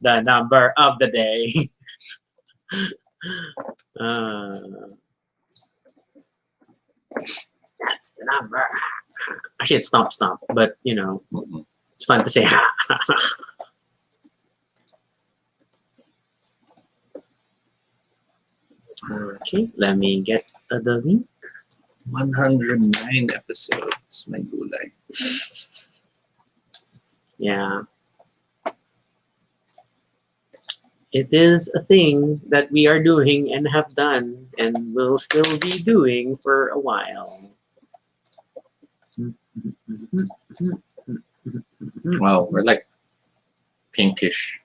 The number of the day. uh, that's the number. Actually, it's stomp stomp, but you know, it's fun to say ha. Okay, let me get the link. 109 episodes, my gulay. Yeah. It is a thing that we are doing and have done and will still be doing for a while. Wow, we're like pinkish.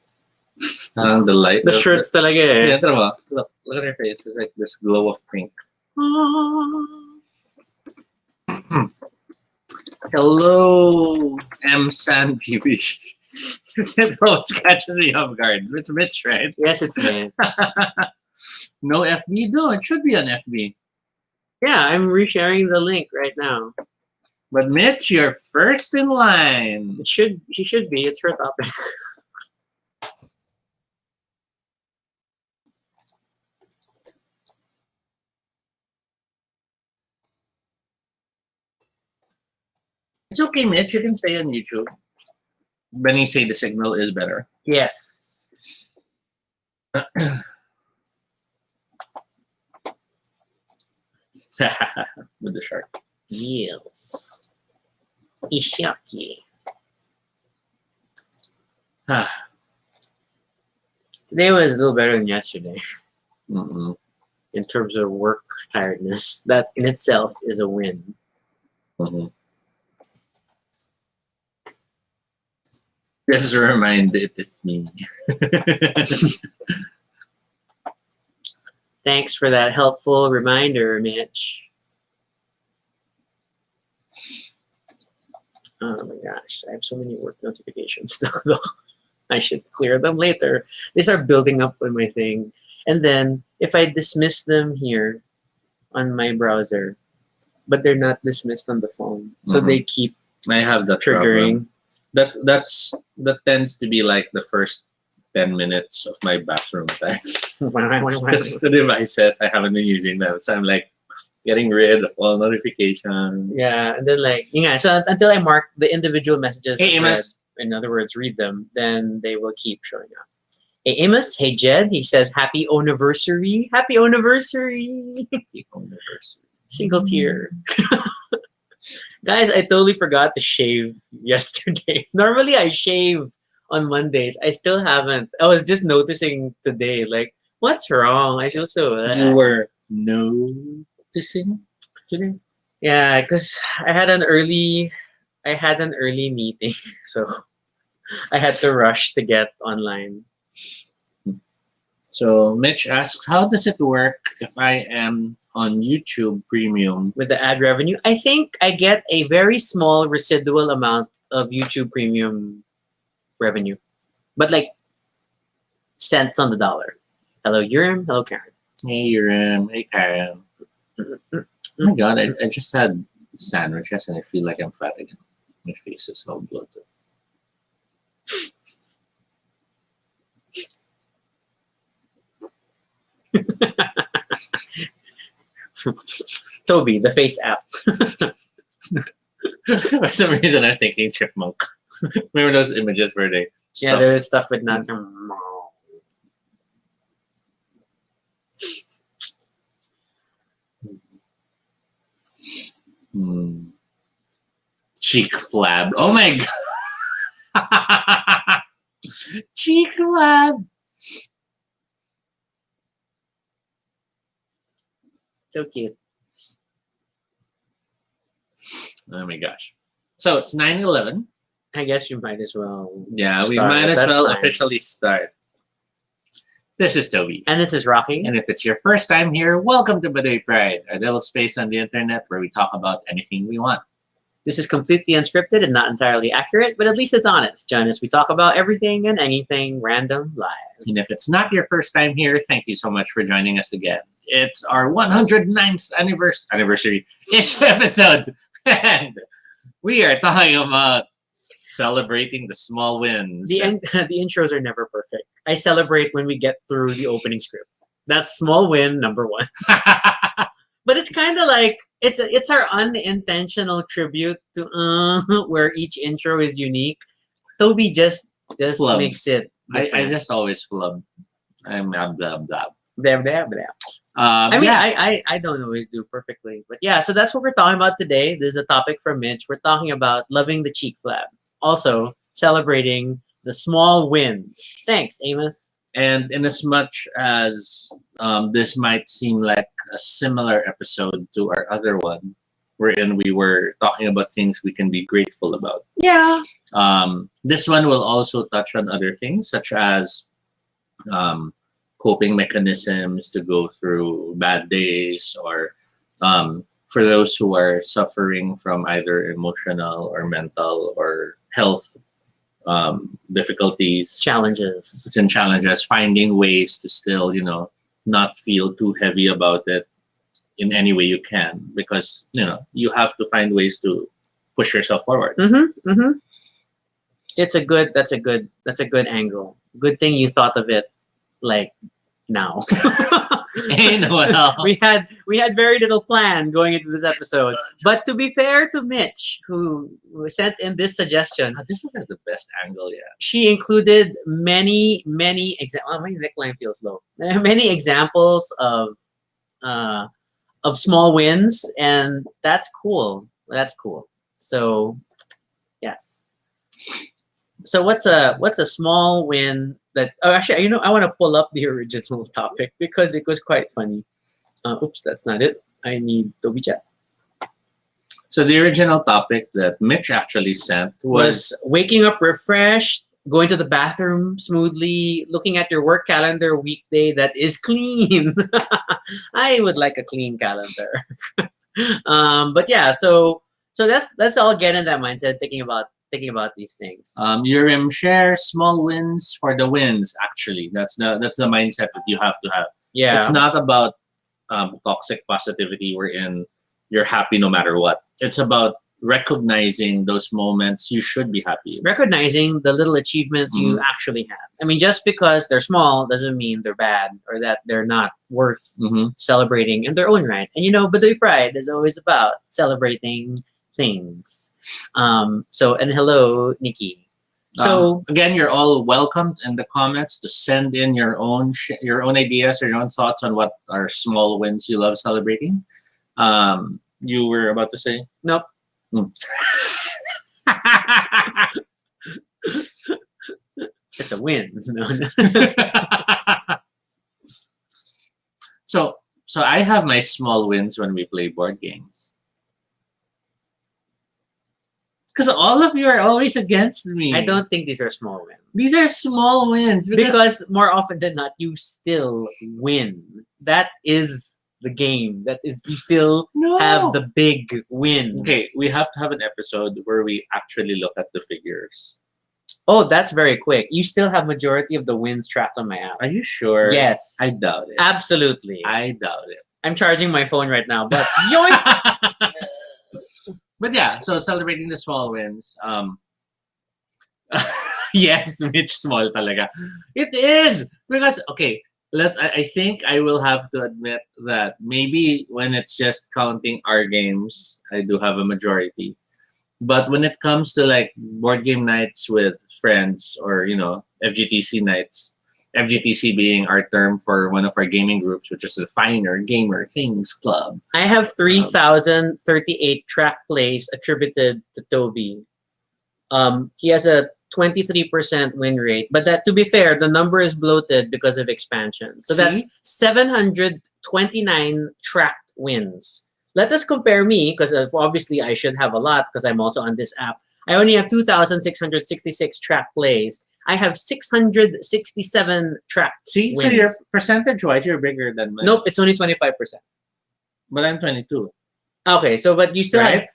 The light. The shirts talaga eh. Yeah, look at her face. It's like this glow of pink. Hello, M San TV. It always catches me off guard. It's Mitch, right? Yes, it's me. No FB? No, it should be an FB. Yeah, I'm resharing the link right now. But Mitch, you're first in line. She should be. It's her topic. It's okay, Mitch. You can stay on YouTube. Benny say the signal is better. Yes. With the shark. Yes. Ishaki. Today was a little better than yesterday in terms of work tiredness. That in itself is a win. Just a reminder, it's me. Thanks for that helpful reminder, Mitch. Oh my gosh, I have so many work notifications still. I should clear them later. They start building up on my thing. And then if I dismiss them here on my browser, but they're not dismissed on the phone. So they keep I have that triggering. Problem. That tends to be like the first 10 minutes of my bathroom time. Because the devices, I haven't been using them. So I'm like getting rid of all notifications. Yeah, and then like, so until I mark the individual messages Hey, as read, in other words, read them, then they will keep showing up. Hey, Amos. Hey, Jed. He says, happy anniversary. Happy anniversary. Happy anniversary. Single tear. Guys, I totally forgot to shave yesterday. Normally, I shave on Mondays. I still haven't. I was just noticing today, like, what's wrong? I feel so... You were noticing today? Yeah, because I had an early meeting, so I had to rush to get online. So Mitch asks, how does it work if I am on YouTube Premium? With the ad revenue, I think I get a very small residual amount of YouTube Premium revenue. But like cents on the dollar. Hello, Urim. Hello, Karen. Hey, Urim. Hey, Karen. Oh my God, I just had sandwiches and I feel like I'm fat again. My face is all bloated. Toby, the face app. For some reason, I was thinking chipmunk. Remember those images where they Yeah, there is stuff with nuts. Cheek flab. Oh my God. Cheek flab. So cute. Oh my gosh. So it's 9/11. I guess you might as well. Yeah, we start. might as That's well fine. officially start. This is Toby. And this is Rocky. And if it's your first time here, welcome to Baduy Pride, our little space on the internet where we talk about anything we want. This is completely unscripted and not entirely accurate, but at least it's honest. Join us. We talk about everything and anything random live. And if it's not your first time here, thank you so much for joining us again. It's our 109th anniversary-ish episode. And we are talking about Celebrating the small wins. The intros are never perfect. I celebrate when we get through the opening script. That's small win number one. But it's kind of like it's our unintentional tribute to where each intro is unique. Toby just Flubs. makes it. I just always flub. I'm blah blah blah. Blah, blah, blah. I mean, yeah. I don't always do perfectly, but yeah. So that's what we're talking about today. This is a topic from Mitch. We're talking about loving the cheek flab, also celebrating the small wins. Thanks, Amos. And in as much as this might seem like a similar episode to our other one, wherein we were talking about things we can be grateful about. Yeah. This one will also touch on other things, such as coping mechanisms to go through bad days, or for those who are suffering from either emotional or mental or health difficulties, challenges, finding ways to still, not feel too heavy about it in any way you can, because you have to find ways to push yourself forward. Mm-hmm. Mm-hmm. That's a good angle. Good thing you thought of it like now. Well, we had very little plan going into this episode. But to be fair to Mitch, who sent in this suggestion, this is the best angle, yeah. She included many examples. My neckline feels low. Many examples of small wins, and that's cool. That's cool. So, yes. So what's a small win that? Oh, actually, I want to pull up the original topic because it was quite funny. Oops, that's not it. I need Toby chat. So the original topic that Mitch actually sent was waking up refreshed, going to the bathroom smoothly, looking at your work calendar weekday that is clean. I would like a clean calendar. But yeah, so let's all get in that mindset, thinking about these things. Urim, share small wins for the wins. Actually, that's the mindset that you have to have. Yeah, it's not about toxic positivity wherein you're happy no matter what. It's about recognizing those moments you should be happy. Recognizing the little achievements you actually have. I mean, just because they're small doesn't mean they're bad or that they're not worth celebrating in their own right. And Baduy Pride is always about celebrating things. And hello, Nikki. So again, you're all welcomed in the comments to send in your own ideas or your own thoughts on what are small wins you love celebrating. You were about to say? Nope. It's a win. So I have my small wins when we play board games. Because all of you are always against me. I don't think these are small wins. These are small wins. Because more often than not, you still win. That is the game. That is, you still have the big win. Okay, we have to have an episode where we actually look at the figures. Oh, that's very quick. You still have majority of the wins tracked on my app. Are you sure? Yes. I doubt it. Absolutely. I doubt it. I'm charging my phone right now, but yoinks! But yeah, so celebrating the small wins. Yes, Mitch, small talaga. It is! Because, okay, I think I will have to admit that maybe when it's just counting our games, I do have a majority. But when it comes to like board game nights with friends or, FGTC nights, FGTC being our term for one of our gaming groups, which is the Finer Gamer Things Club. I have 3,038 track plays attributed to Toby. He has a 23% win rate, but that, to be fair, the number is bloated because of expansion. So that's 729 tracked wins. Let us compare me, because obviously I should have a lot because I'm also on this app. I only have 2,666 track plays. I have 667 tracked wins. So your percentage-wise, you're bigger than mine. Nope, it's only 25%. But I'm 22. Okay, so but you still have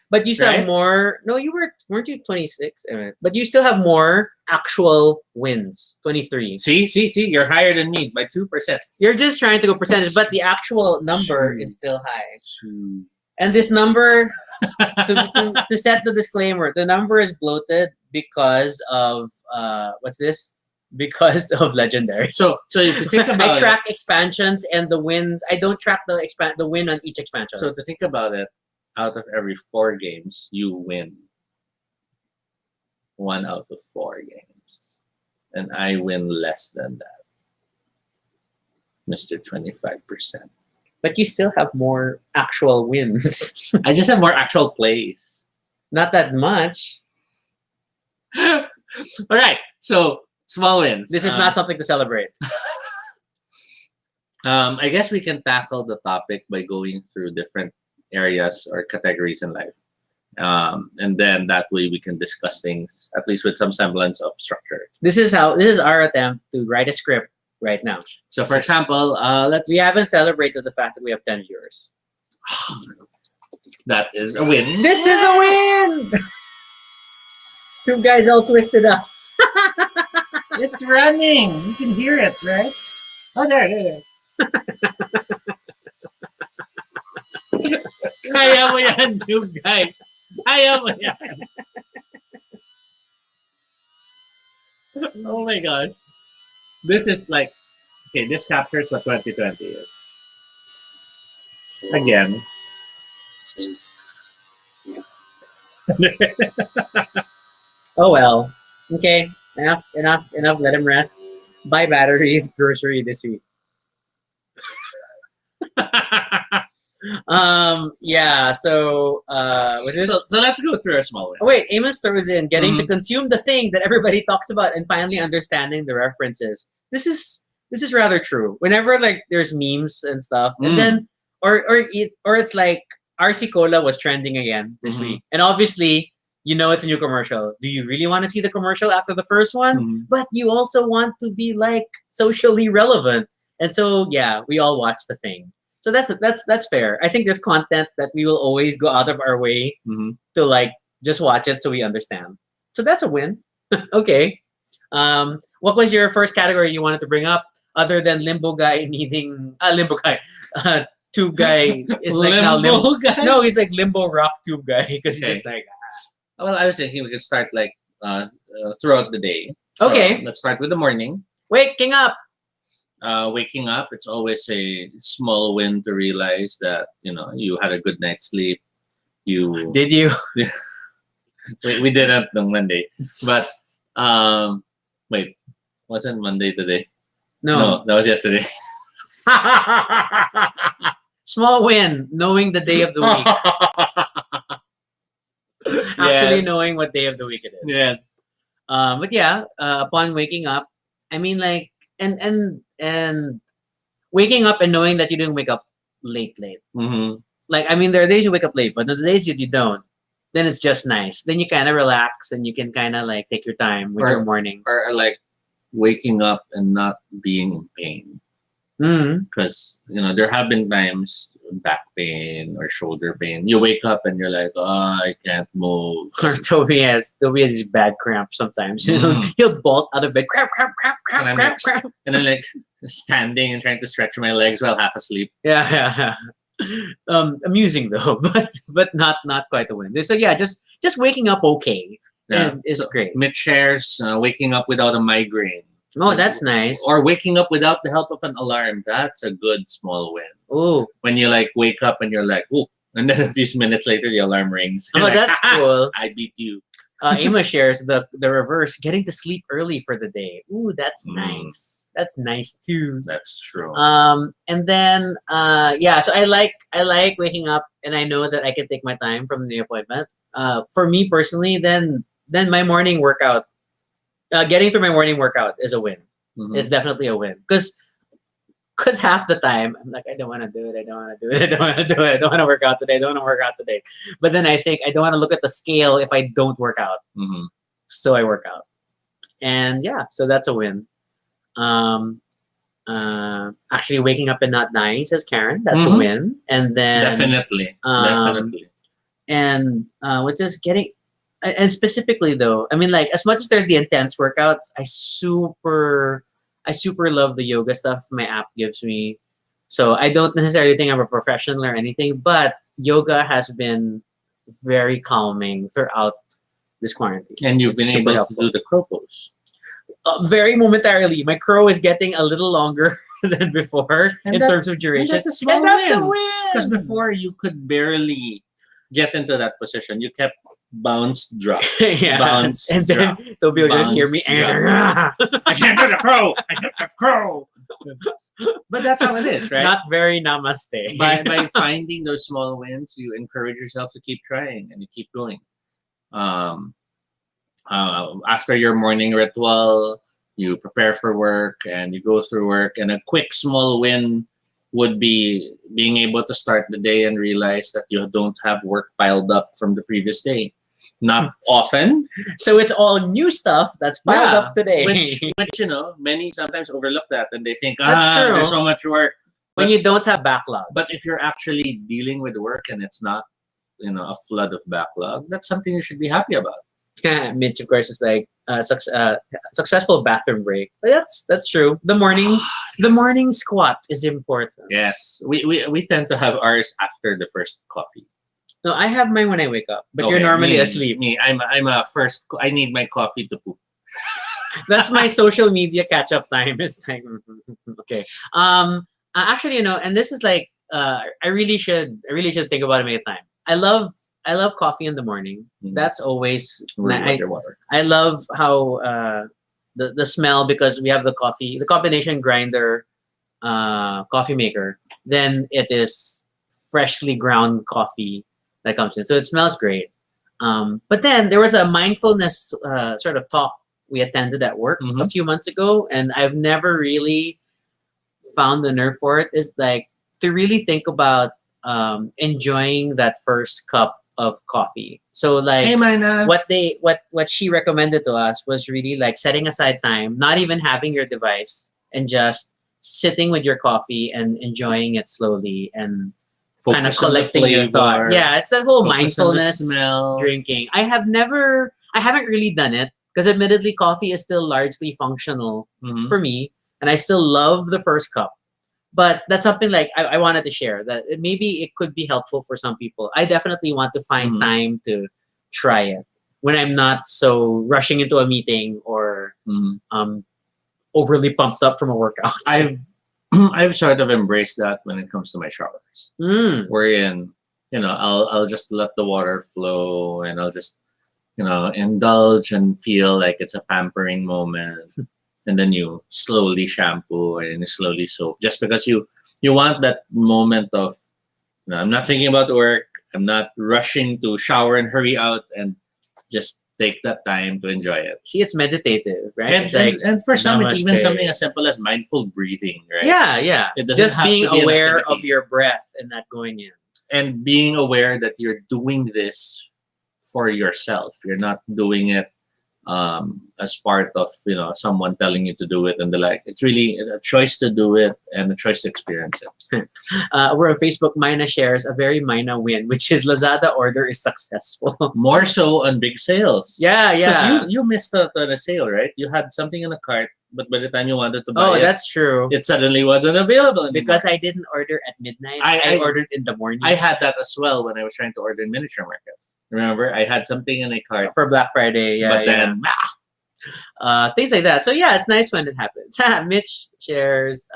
more. No, weren't you 26? But you still have more actual wins. 23. See, you're higher than me by 2%. You're just trying to go percentage, but the actual number is still high. And this number, to set the disclaimer, the number is bloated because of what's this? Because of legendary. So if you think I about track expansions and the wins. I don't track the win on each expansion. so to think about it, out of every 4 games, you win 1 out of 4 games, and I win less than that, Mr. 25%. But you still have more actual wins. I just have more actual plays. Not that much. All right, so small wins. This is not something to celebrate. I guess we can tackle the topic by going through different areas or categories in life. And then that way we can discuss things, at least with some semblance of structure. This is our attempt to write a script right now. So, for example, we haven't celebrated the fact that we have 10 viewers. That is a win. This is a win! Two guys all twisted up. It's running. You can hear it, right? Oh, there. Kaya mo yan, two guys. Kaya mo yan. Oh my god. This is like, okay, this captures what 2020 is. Again. Oh well. Okay. Enough. Let him rest. Buy batteries, grocery this week. Yeah. So was this? So let's go through a small one. Oh, wait, Amos throws in getting to consume the thing that everybody talks about and finally understanding the references. This is rather true. Whenever like there's memes and stuff, and then or it's like RC Cola was trending again this week, and obviously you know it's a new commercial. Do you really want to see the commercial after the first one? But you also want to be like socially relevant, and so yeah, we all watch the thing. So that's fair. I think there's content that we will always go out of our way to like just watch it so we understand. So that's a win. Okay. What was your first category you wanted to bring up other than limbo guy needing limbo guy? Tube guy is like now limbo guy. No, he's like limbo rock tube guy because he's just like. Well, I was thinking we could start like throughout the day. So okay. Let's start with the morning. Waking up. Waking up, it's always a small win to realize that you had a good night's sleep. Did you? we didn't on Monday, but wait, wasn't Monday today? No, that was yesterday. Small win, knowing the day of the week. Actually knowing what day of the week it is. Yes. But yeah, upon waking up, I mean like and waking up and knowing that you didn't wake up late. Like I mean there are days you wake up late, but the days you don't, then it's just nice. Then you kind of relax and you can kind of like take your time with your morning. Or like waking up and not being in pain. Because there have been times back pain or shoulder pain. You wake up and you're like, oh, I can't move. Or Toby has these bad cramps sometimes. He'll bolt out of bed, cramp. And I'm like standing and trying to stretch my legs while half asleep. Yeah. Amusing though, but not quite a win. So yeah, just waking up okay is great. Mitch shares waking up without a migraine. Oh, that's nice. Or waking up without the help of an alarm. That's a good small win. Oh. When you like wake up and you're like, oh, and then a few minutes later the alarm rings. Oh, like, that's cool. I beat you. Emma shares the reverse, getting to sleep early for the day. Ooh, that's nice. That's nice too. That's true. And then so I like waking up and I know that I can take my time from the appointment. For me personally, then my morning workout. Getting through my morning workout is a win. It's definitely a win. Because half the time, I'm like, I don't want to do it. I don't want to do it. I don't want to do it. I don't want to work out today. I don't want to work out today. But then I think I don't want to look at the scale if I don't work out. So I work out. And yeah, so that's a win. Actually waking up and not dying, says Karen. That's a win. And then... Definitely. And what's this? And specifically though, I mean like as much as there's the intense workouts, I super love the yoga stuff my app gives me. So I don't necessarily think I'm a professional or anything, but yoga has been very calming throughout this quarantine. And you've It's been super able helpful. to do the crow pose. Very momentarily. My crow is getting a little longer than before And in terms of And duration. that's a small And that's a win. win! Because before you could barely get into that position. You kept bounce, drop, yeah. bounce, And then drop. they'll be able to just hear me. Bounce, I can't do the crow. I can't do the crow. But that's how it is, right? Not very namaste. By finding those small wins, you encourage yourself to keep trying and you keep going. Um, After your morning ritual, you prepare for work and you go through work. And a quick small win would be being able to start the day and realize that you don't have work piled up from the previous day. Not often. So it's all new stuff that's piled Yeah, up today. which many sometimes overlook that and they think, That's true. there's so much work. When you don't have backlog. But if you're actually dealing with work and it's not, a flood of backlog, that's something you should be happy about. Mitch, of course, is like successful bathroom break. But that's true. The morning squat is important. Yes, we tend to have ours after the first coffee. No, I have mine when I wake up, but you're Okay, normally me, asleep. Me, I'm a first. I need my coffee to poop. That's my social media catch up time. It's like okay. Actually, and this is like I really should think about it many time. I love coffee in the morning. Mhm. That's always Your water. I love how the smell, because we have the combination grinder, coffee maker. Then it is freshly ground coffee that comes in, so it smells great. But then there was a mindfulness sort of talk we attended at work a few months ago, and I've never really found the nerve for it. Is like to really think about enjoying that first cup of coffee. So like Hey, Mina. what she recommended to us was really like setting aside time, not even having your device, and just sitting with your coffee and enjoying it slowly and kind of Focus on the collecting your thought. flavor, Yeah, it's that whole focus on the mindfulness smell. drinking. I haven't really done it because admittedly coffee is still largely functional Mhm. for me, and I still love the first cup. But that's something like I wanted to share that maybe it could be helpful for some people. I definitely want to find Mhm. time to try it when I'm not so rushing into a meeting or Mhm. overly pumped up from a workout. I've sort of embraced that when it comes to my showers. Mm. Wherein, I'll just let the water flow and I'll just, indulge and feel like it's a pampering moment. And then you slowly shampoo and you slowly soap, just because you want that moment of, I'm not thinking about work. I'm not rushing to shower and hurry out, and just take that time to enjoy it. See, it's meditative, right? And, It's like and for some, it's even namaste. something as simple as mindful breathing, right? Yeah. It doesn't Just have being to be an aware activity. of your breath and not going in. And being aware that you're doing this for yourself. You're not doing it as part of someone telling you to do it and the like. It's really a choice to do it and a choice to experience it. We're on Facebook. Mina shares a very Mina win, which is Lazada order is successful. More so on big sales. Yeah. Because you missed out on a sale, right? You had something in the cart, but by the time you wanted to buy it, that's true. it suddenly wasn't available anymore. Because I didn't order at midnight. I ordered in the morning. I had that as well when I was trying to order in Miniature Market. Remember, I had something in a cart for Black Friday. Yeah, but then things like that. So yeah, it's nice when it happens. Mitch shares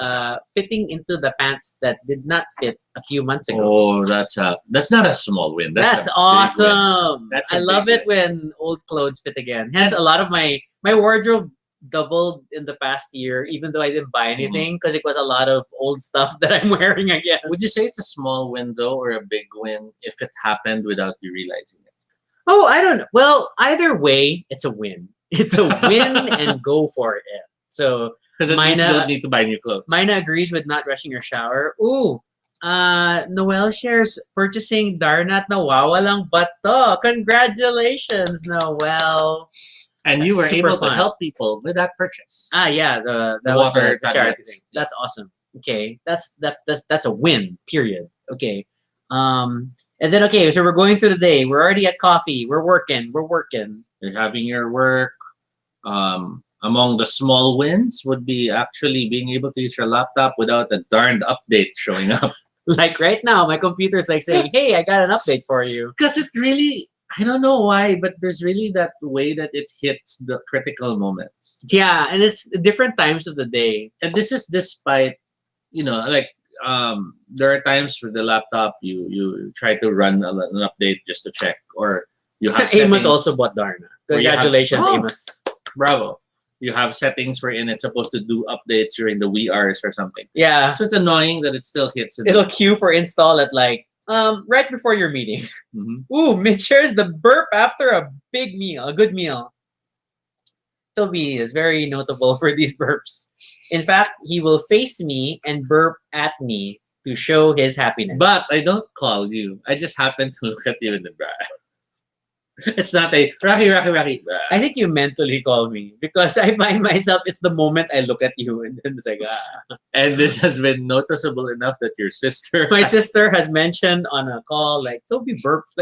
fitting into the pants that did not fit a few months ago. Oh, that's not a small win. That's a awesome. That's a I love big it when old clothes fit again. Hence, a lot of my wardrobe doubled in the past year, even though I didn't buy anything, because it was a lot of old stuff that I'm wearing again. Would you say it's a small win though, or a big win if it happened without you realizing it? Oh, I don't know. Well, either way, it's a win. It's a win and go for it. So because it means you don't need to buy new clothes. Mina agrees with not rushing your shower. Ooh, Noel shares purchasing Darnat nawawalang bato. Congratulations, Noel. And That's you were super able fun. to help people with that purchase. Yeah, the water charity tablets. thing. That's awesome. Okay, that's a win. Period. Okay. And then so we're going through the day. We're already at coffee. We're working. You're having your work. Among the small wins would be actually being able to use your laptop without a darned update showing up. Like right now, my computer's like saying, "Hey, I got an update for you." Because it really, I don't know why, but there's really that way that it hits the critical moments. Yeah, and it's different times of the day. And this is despite, like there are times with the laptop you try to run an update just to check, or you have Amos settings also bought Darna. where you have Congratulations, oh, Amos. bravo. You have settings wherein it's supposed to do updates during the wee hours or something. Yeah, So it's annoying that it still hits. it'll queue for install at like right before your meeting. Mhm. Ooh, Mitch shares the burp after a big meal, a good meal. Toby is very notable for these burps. In fact, he will face me and burp at me to show his happiness. But I don't call you. I just happen to look at you in the bra. It's not a Rocky. I think you mentally call me because I find myself, it's the moment I look at you and then it's like, And this has been noticeable enough that your sister. My sister has mentioned on a call, like, Toby burps,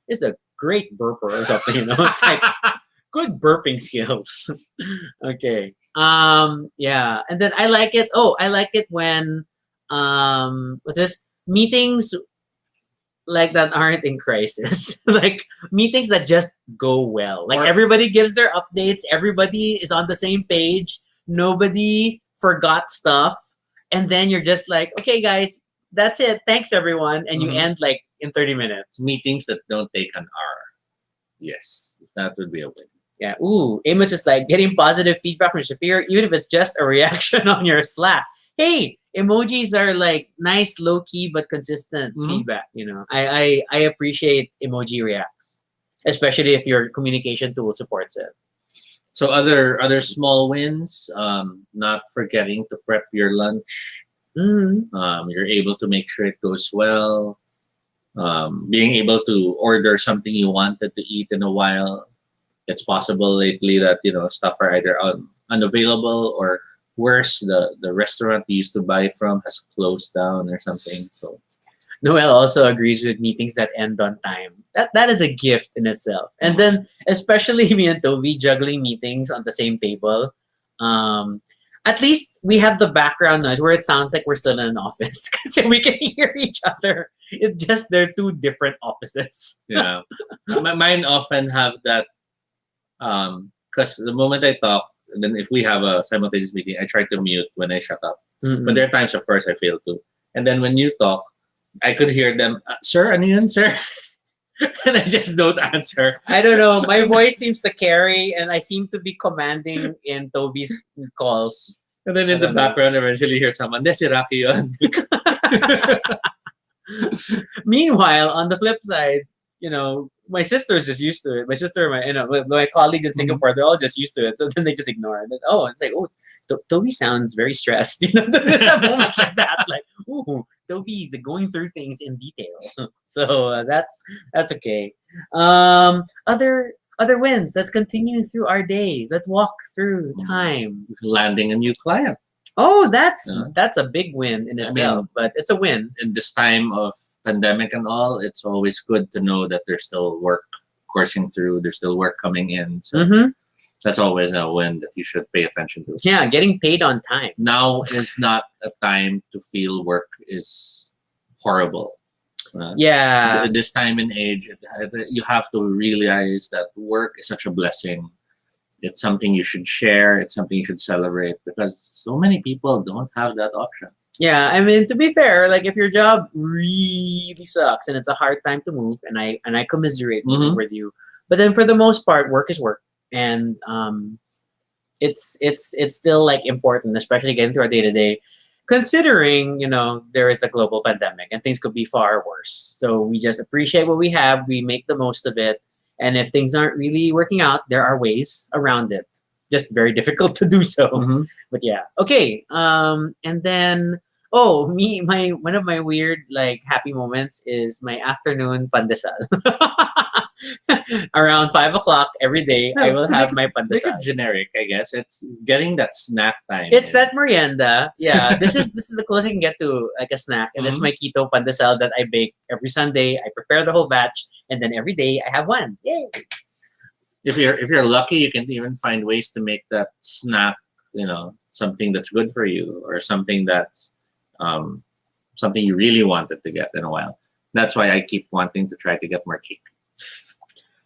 it's a great burper or something, It's like, good burping skills. Okay. Yeah. And then I like it. Oh, I like it when, what's this? Meetings like that aren't in crisis. Like meetings that just go well. Like Or- everybody gives their updates, everybody is on the same page, nobody forgot stuff, and then you're just like, okay guys, that's it. Thanks everyone. And you Mhm. end like in 30 minutes. Meetings that don't take an hour. Yes, that would be a win. Yeah. Ooh, Amos is like getting positive feedback from your superior, even if it's just a reaction on your Slack. Hey, emojis are like nice, low key but consistent Mhm. feedback. I appreciate emoji reacts, especially if your communication tool supports it. So other small wins, not forgetting to prep your lunch. You're able to make sure it goes well. Being able to order something you wanted to eat in a while. It's possible lately that stuff are either unavailable, or worse, the restaurant you used to buy from has closed down or something. So Noel also agrees with meetings that end on time. That is a gift in itself. And then especially me and Toby juggling meetings on the same table. At least we have the background noise where it sounds like we're still in an office because we can hear each other. It's just they're two different offices. yeah, mine often have that. Because the moment I talk, and then if we have a simultaneous meeting, I try to mute when I shut up. But there are times, of course, I fail to. And then when you talk, I could hear them, sir, ano yun, sir? And I just don't answer. I don't know. My voice seems to carry, and I seem to be commanding in Toby's calls. And then in the background, eventually hear someone, "Des, si Rocky yun." Meanwhile, on the flip side, my sister is just used to it. My sister, my colleagues in Singapore, they're all just used to it. So then they just ignore it. Oh, it's like, Toby sounds very stressed. There's a moment like that. Like, ooh, Toby's going through things in detail. So that's okay. Other wins. Let's continue through our days. Let's walk through time. Landing a new client. Oh, that's a big win in itself, but it's a win. In this time of pandemic and all, it's always good to know that there's still work coursing through. There's still work coming in. So that's always a win that you should pay attention to. Yeah, getting paid on time. Now is not a time to feel work is horrible. Yeah. This time and age, you have to realize that work is such a blessing. It's something you should share. It's something you should celebrate because so many people don't have that option. Yeah, I mean, to be fair, like if your job really sucks and it's a hard time to move, and I commiserate with you, but then for the most part, work is work, and it's still like important, especially getting through our day to day. Considering there is a global pandemic and things could be far worse, so we just appreciate what we have. We make the most of it. And if things aren't really working out, there are ways around it. Just very difficult to do so. But yeah. Okay. And then one of my weird like happy moments is my afternoon pandesal. Around 5:00 every day, I will have my pandesal. Make it generic, I guess. It's getting that snack time. It's that merienda. Yeah, this is the closest I can get to like a snack, and it's my keto pandesal that I bake every Sunday. I prepare the whole batch, and then every day I have one. Yay! If you're lucky, you can even find ways to make that snack, something that's good for you, or something that's something you really wanted to get in a while. That's why I keep wanting to try to get more cake.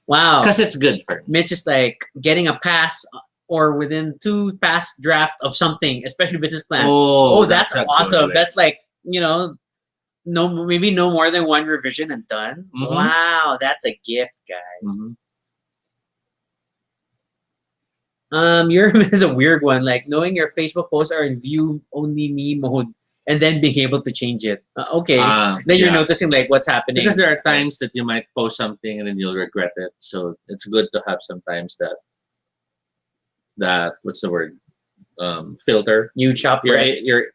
Wow. Because it's good for me. Mitch is like getting a pass or within 2 pass draft of something, especially business plans. Oh, That's a good awesome. way. That's like, no, maybe no more than 1 revision and done. Mhm. Wow, that's a gift, guys. Mhm. Your is a weird one. Like knowing your Facebook posts are in view only me mode and then being able to change it. Okay, then you're Yeah. noticing like what's happening. Because there are times that you might post something and then you'll regret it. So it's good to have sometimes that what's the word? Filter. You chop Your your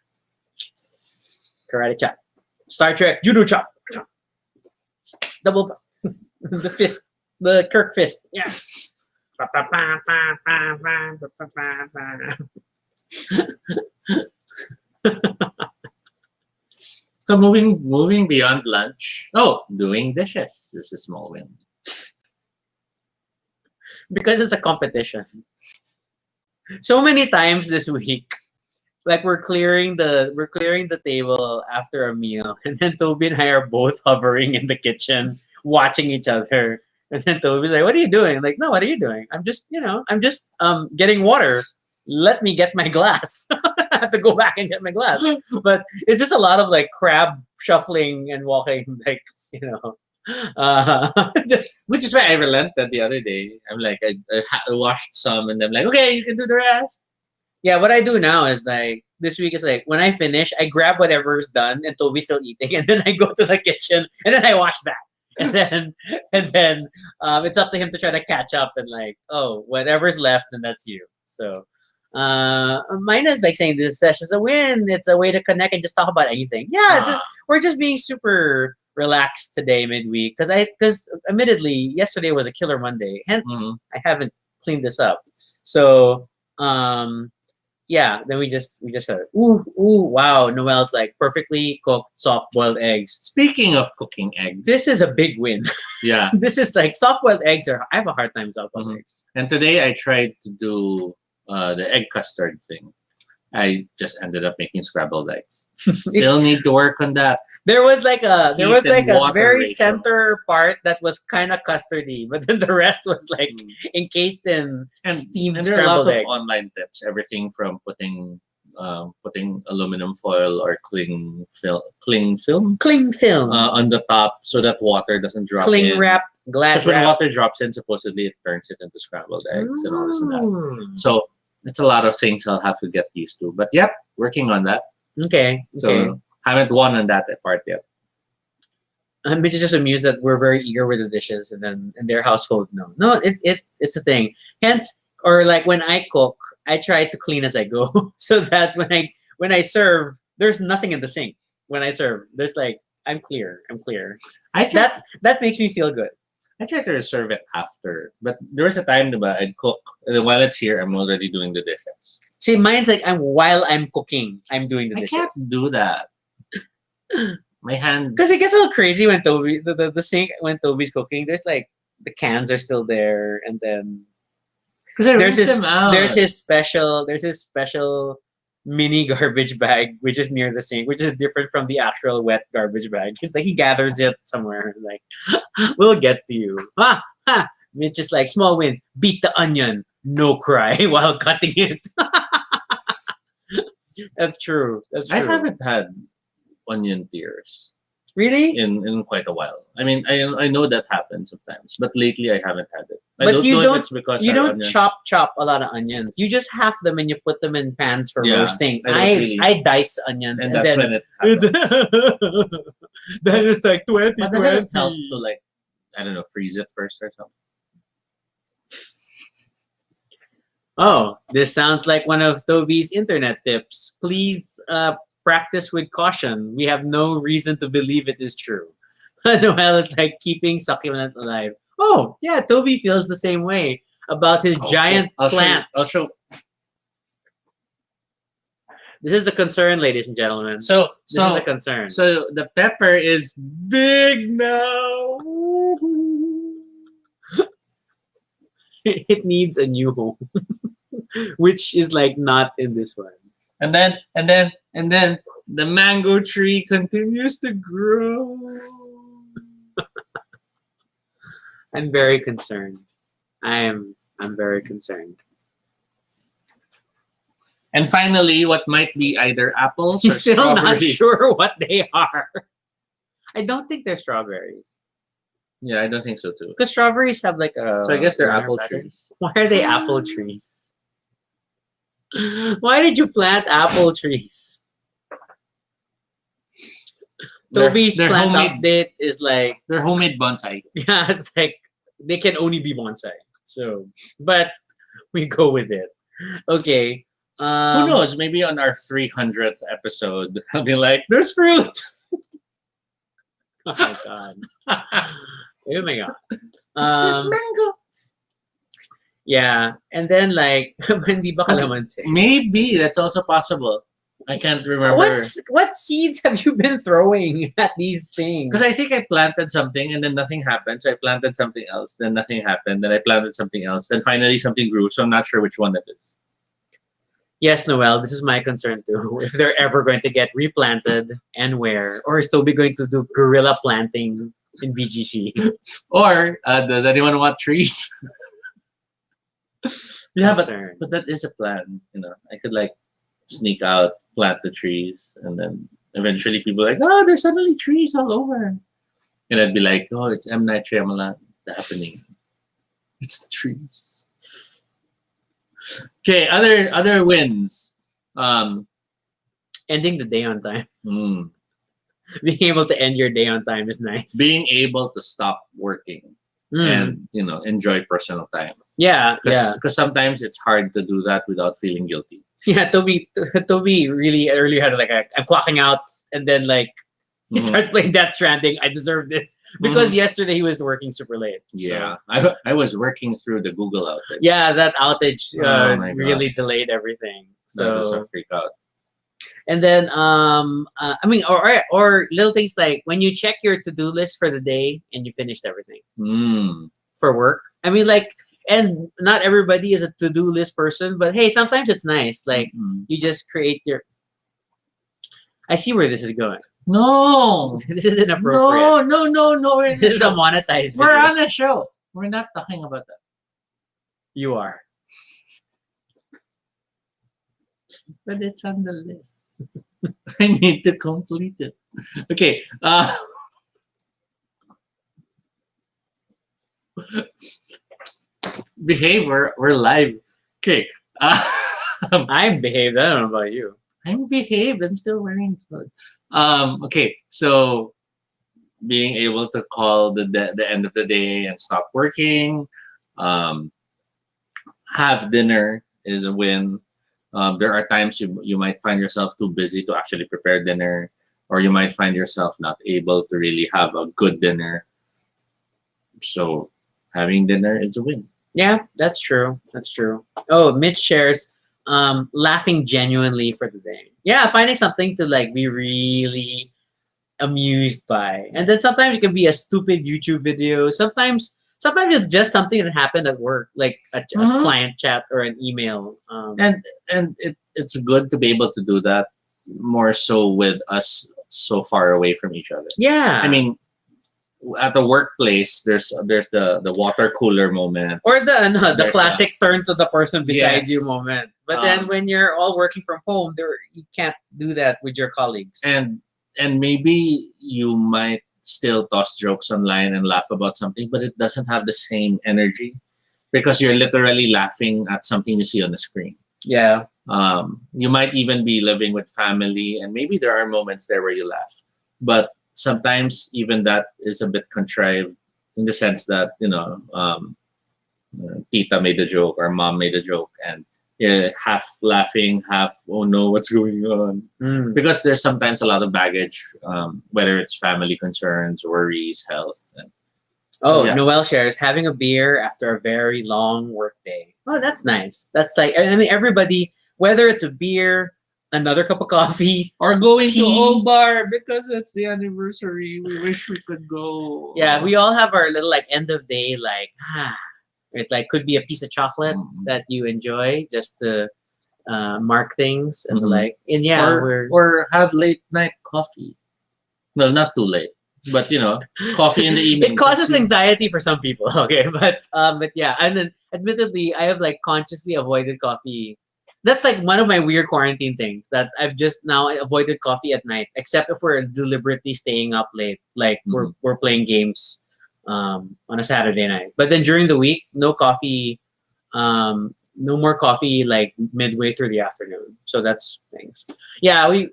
karate chop, Star Trek judo chop, double the fist, the Kirk fist. Yeah. So moving beyond lunch. Oh, doing dishes. This is a small win. Because it's a competition. So many times this week, like we're clearing the table after a meal, and then Toby and I are both hovering in the kitchen, watching each other. And then Toby's like, "What are you doing?" Like, "No, what are you doing? I'm just getting water. Let me get my glass. I have to go back and get my glass." But it's just a lot of like crab shuffling and walking, like just Which is why I relented the other day. I'm like, I washed some, and I'm like, okay, you can do the rest. yeah. What I do now is like this week is like when I finish, I grab whatever's done, and Toby's still eating, and then I go to the kitchen, and then I wash that. And then it's up to him to try to catch up and like, oh, whatever's left, then that's you. So mine is like saying this session's a win. It's a way to connect and just talk about anything. Yeah, we're just being super relaxed today midweek because admittedly yesterday was a killer Monday. Hence I haven't cleaned this up. So yeah, then we just said, ooh, wow, Noel's like perfectly cooked soft boiled eggs. Speaking of cooking eggs, This is a big win. yeah. This is like soft boiled eggs I have a hard time soft boiled eggs. And today I tried to do the egg custard thing. I just ended up making scrambled eggs. Still need to work on that. There was like a water very ratio. center part that was kind of custardy, but then the rest was like encased in steamed and there are a lot scrambled of egg. online tips. Everything from putting aluminum foil or cling film Cling film, on the top so that water doesn't drop cling in. wrap, glass Because when wrap. water drops in, supposedly it turns it into scrambled eggs and all this and that. Mm. So it's a lot of things I'll have to get used to. But yep, working on that. Okay. So haven't won on that part yet. I'm just amused that we're very eager with the dishes, and then in their household, no, it's a thing. Hence, or like when I cook, I try to clean as I go, so that when I serve, there's nothing in the sink. When I serve, there's like I'm clear. That makes me feel good. I try to reserve it after, but there was a time that I'd cook, and then while it's here, I'm already doing the dishes. See, mine's like while I'm cooking, I'm doing the dishes. I can't do that. My hands. Because it gets a little crazy when Toby the sink when Toby's cooking. There's like the cans are still there, and then there's his special mini garbage bag which is near the sink, which is different from the actual wet garbage bag. He's like he gathers it somewhere. Like we'll get to you. Mitch is like small win. Beat the onion, no cry while cutting it. That's true. I haven't had onion tears really in quite a while. I mean, I know that happens sometimes, but lately I haven't had it. But you don't. If it's because You don't onions. chop a lot of onions. You just half them and you put them in pans for Yeah, roasting. I I dice onions and and that's then when it happens. then it's like 20. But doesn't it help to like I don't know freeze it first or something? Oh, this sounds like one of Toby's internet tips. Please practice with caution. We have no reason to believe it is true. Noel is like keeping succulent alive. Oh, yeah, Toby feels the same way about his giant plants. I'll show. This is a concern, ladies and gentlemen. This is a concern. So the pepper is big now. It needs a new home, which is like not in this one. And then the mango tree continues to grow. I'm very concerned. I'm very concerned. And finally, what might be either apples or He's still not strawberries. sure what they are. I don't think they're strawberries. Yeah, I don't think so too. Because strawberries have like a. So I guess they're runner apple pattern. trees. Why are they apple trees? Why did you plant apple trees? Toby's They're plant homemade. update is like, They're homemade bonsai. yeah, it's like they can only be bonsai. So, but we go with it. Okay. Who knows? Maybe on our 300th episode, I'll be like, "There's fruit." Oh my god. Oh my god. Mango. Yeah, and then like, hindi ba kalamansi? Maybe that's also possible. I can't remember. What seeds have you been throwing at these things? Because I think I planted something and then nothing happened. So I planted something else, then nothing happened. Then I planted something else, then finally something grew. So I'm not sure which one it is. Yes, Noel, this is my concern too. If they're ever going to get replanted and where, or is Toby going to do guerrilla planting in BGC? Or does anyone want trees? Yeah, Concern. but that is a plan. You know, I could like sneak out, plant the trees, and then eventually people are like, oh, there's suddenly trees all over, and I'd be like, oh, it's M Night Shyamalan happening. It's the trees. Okay, other wins. Ending the day on time. Mm, Being able to end your day on time is nice. being able to stop working Mm. and enjoy personal time. Yeah, yeah. Because sometimes it's hard to do that without feeling guilty. Yeah, Toby really earlier had like I'm clocking out, and then like he Mhm. starts playing Death Stranding. I deserve this because yesterday he was working super late. So, Yeah, I was working through the Google outage. yeah, that outage Oh my really gosh. delayed everything. That was So a freak out. and then I mean, or little things like when you check your to do list for the day and you finished everything Mm. for work. I mean, like, and not everybody is a to do list person, but hey, sometimes it's nice. Like Mm. you just create your. I see where this is going. No, This is inappropriate. no. We're, in This the is a show. monetized We're video. on a show. We're not talking about that. You are. But it's on the list. I need to complete it. Okay. Behave. We're live. Okay. I'm behaved. I don't know about you. I'm behaved. I'm still wearing clothes. Okay. So being able to call the end of the day and stop working, have dinner is a win. There are times you might find yourself too busy to actually prepare dinner, or you might find yourself not able to really have a good dinner. So having dinner is a win. Yeah, that's true. That's true. Oh, Mitch shares laughing genuinely for the day. Yeah, finding something to like be really amused by. And then sometimes it can be a stupid YouTube video. Sometimes it's just something that happened at work, like a Mhm. client chat or an email. And it's good to be able to do that more so with us so far away from each other. Yeah. I mean, at the workplace, there's the water cooler moment. or the There's a- classic turn to the person beside Yes. you moment. But then when you're all working from home, you can't do that with your colleagues. and maybe you might still toss jokes online and laugh about something, but it doesn't have the same energy because you're literally laughing at something you see on the screen. Yeah. You might even be living with family, and maybe there are moments there where you laugh, but sometimes even that is a bit contrived in the sense that tita made a joke or mom made a joke, and half laughing, half oh no, what's going on? Mm. Because there's sometimes a lot of baggage, whether it's family concerns, worries, health. Oh, yeah. Noel shares having a beer after a very long work day. Oh, that's nice. That's like, I mean, everybody, whether it's a beer, another cup of coffee, Or going tea. to Old Bar because it's the anniversary. We wish we could go. Yeah, we all have our little like end of day like it like could be a piece of chocolate Mhm. that you enjoy just to mark things and Mhm. like and yeah or have late night coffee. Well, not too late. But coffee in the evening. It causes anxiety for some people. Okay, but yeah, and then admittedly, I have like consciously avoided coffee. That's like one of my weird quarantine things that I've just now avoided coffee at night, except if we're deliberately staying up late, like we're playing games on a Saturday night. But then during the week, no coffee, no more coffee like midway through the afternoon. So that's things. Yeah, we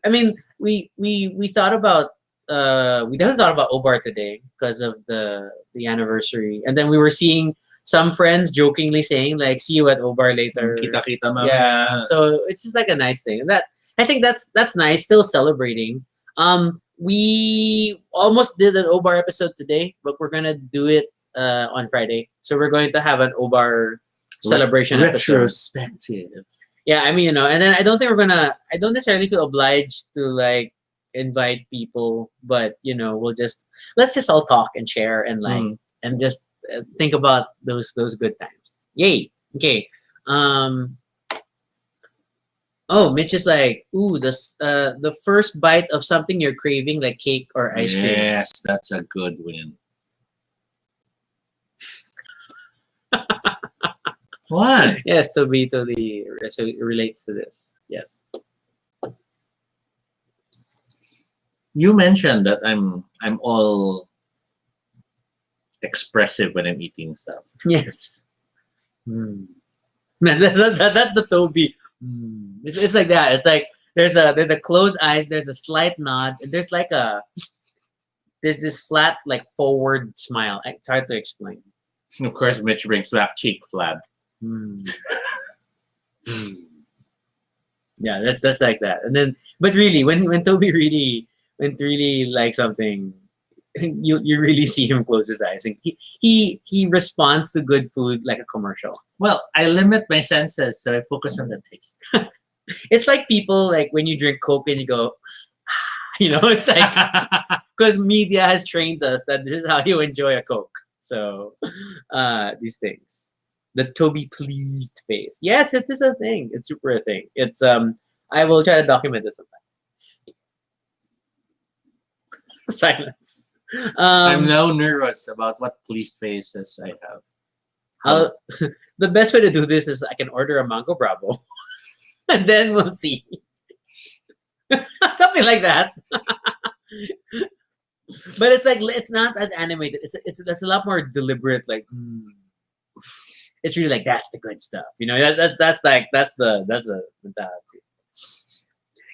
thought about we definitely thought about Obar today because of the anniversary, and then we were seeing some friends jokingly saying like, "See you at Obar later." Kita-kita mamaya. Yeah, so it's just like a nice thing. That I think that's nice. Still celebrating. We almost did an Obar episode today, but we're gonna do it on Friday. So we're going to have an Obar celebration episode. Retrospective. Yeah, I mean, and then I don't think we're gonna. I don't necessarily feel obliged to like invite people, but let's just all talk and share and like and just think about those good times. Yay. Okay. Oh, Mitch is like, ooh, the first bite of something you're craving, like cake or ice cream. Yes, that's a good win. What? Yes, Toby totally relates to this. Yes. You mentioned that I'm all expressive when I'm eating stuff. Yes. That's the Toby. It's like that. It's like there's a closed eyes, there's a slight nod, there's this flat like forward smile. It's hard to explain. Of course, Mitch brings back cheek flab. Yeah, that's like that. And then, but really, when Toby really likes something, you really see him close his eyes, and he responds to good food like a commercial. Well, I limit my senses, so I focus on the taste. It's like people like when you drink Coke and you go, it's like because media has trained us that this is how you enjoy a Coke. So these things. The Toby pleased face. Yes, it is a thing. It's super a thing. It's I will try to document this sometime. Silence. I'm now nervous about what pleased faces I have. The best way to do this is I can order a Mango Bravo, and then we'll see. Something like that. But it's like it's not as animated. It's a lot more deliberate. Like it's really like that's the good stuff. That's the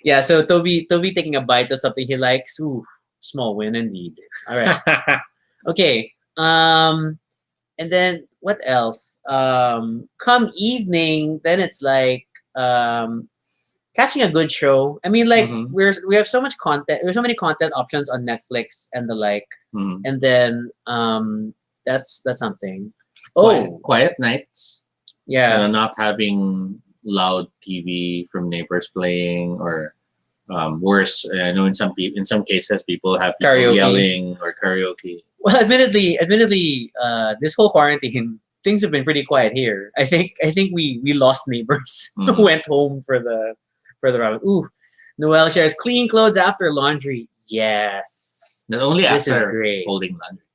yeah. So Toby taking a bite of something he likes. Ooh, small win indeed. All right. Okay. And then what else? Come evening, then it's like catching a good show. I mean, like we have so much content. There's so many content options on Netflix and the like. And then that's something. Quiet nights. Yeah. Not having loud TV from neighbors playing, or worse, I know in some cases people have people Karaoke. yelling or karaoke. Well, admittedly, this whole quarantine, things have been pretty quiet here. I think we lost neighbors who went home for the ramen. Ooh, Noel shares clean clothes after laundry. Yes, Not only this is after great. folding laundry.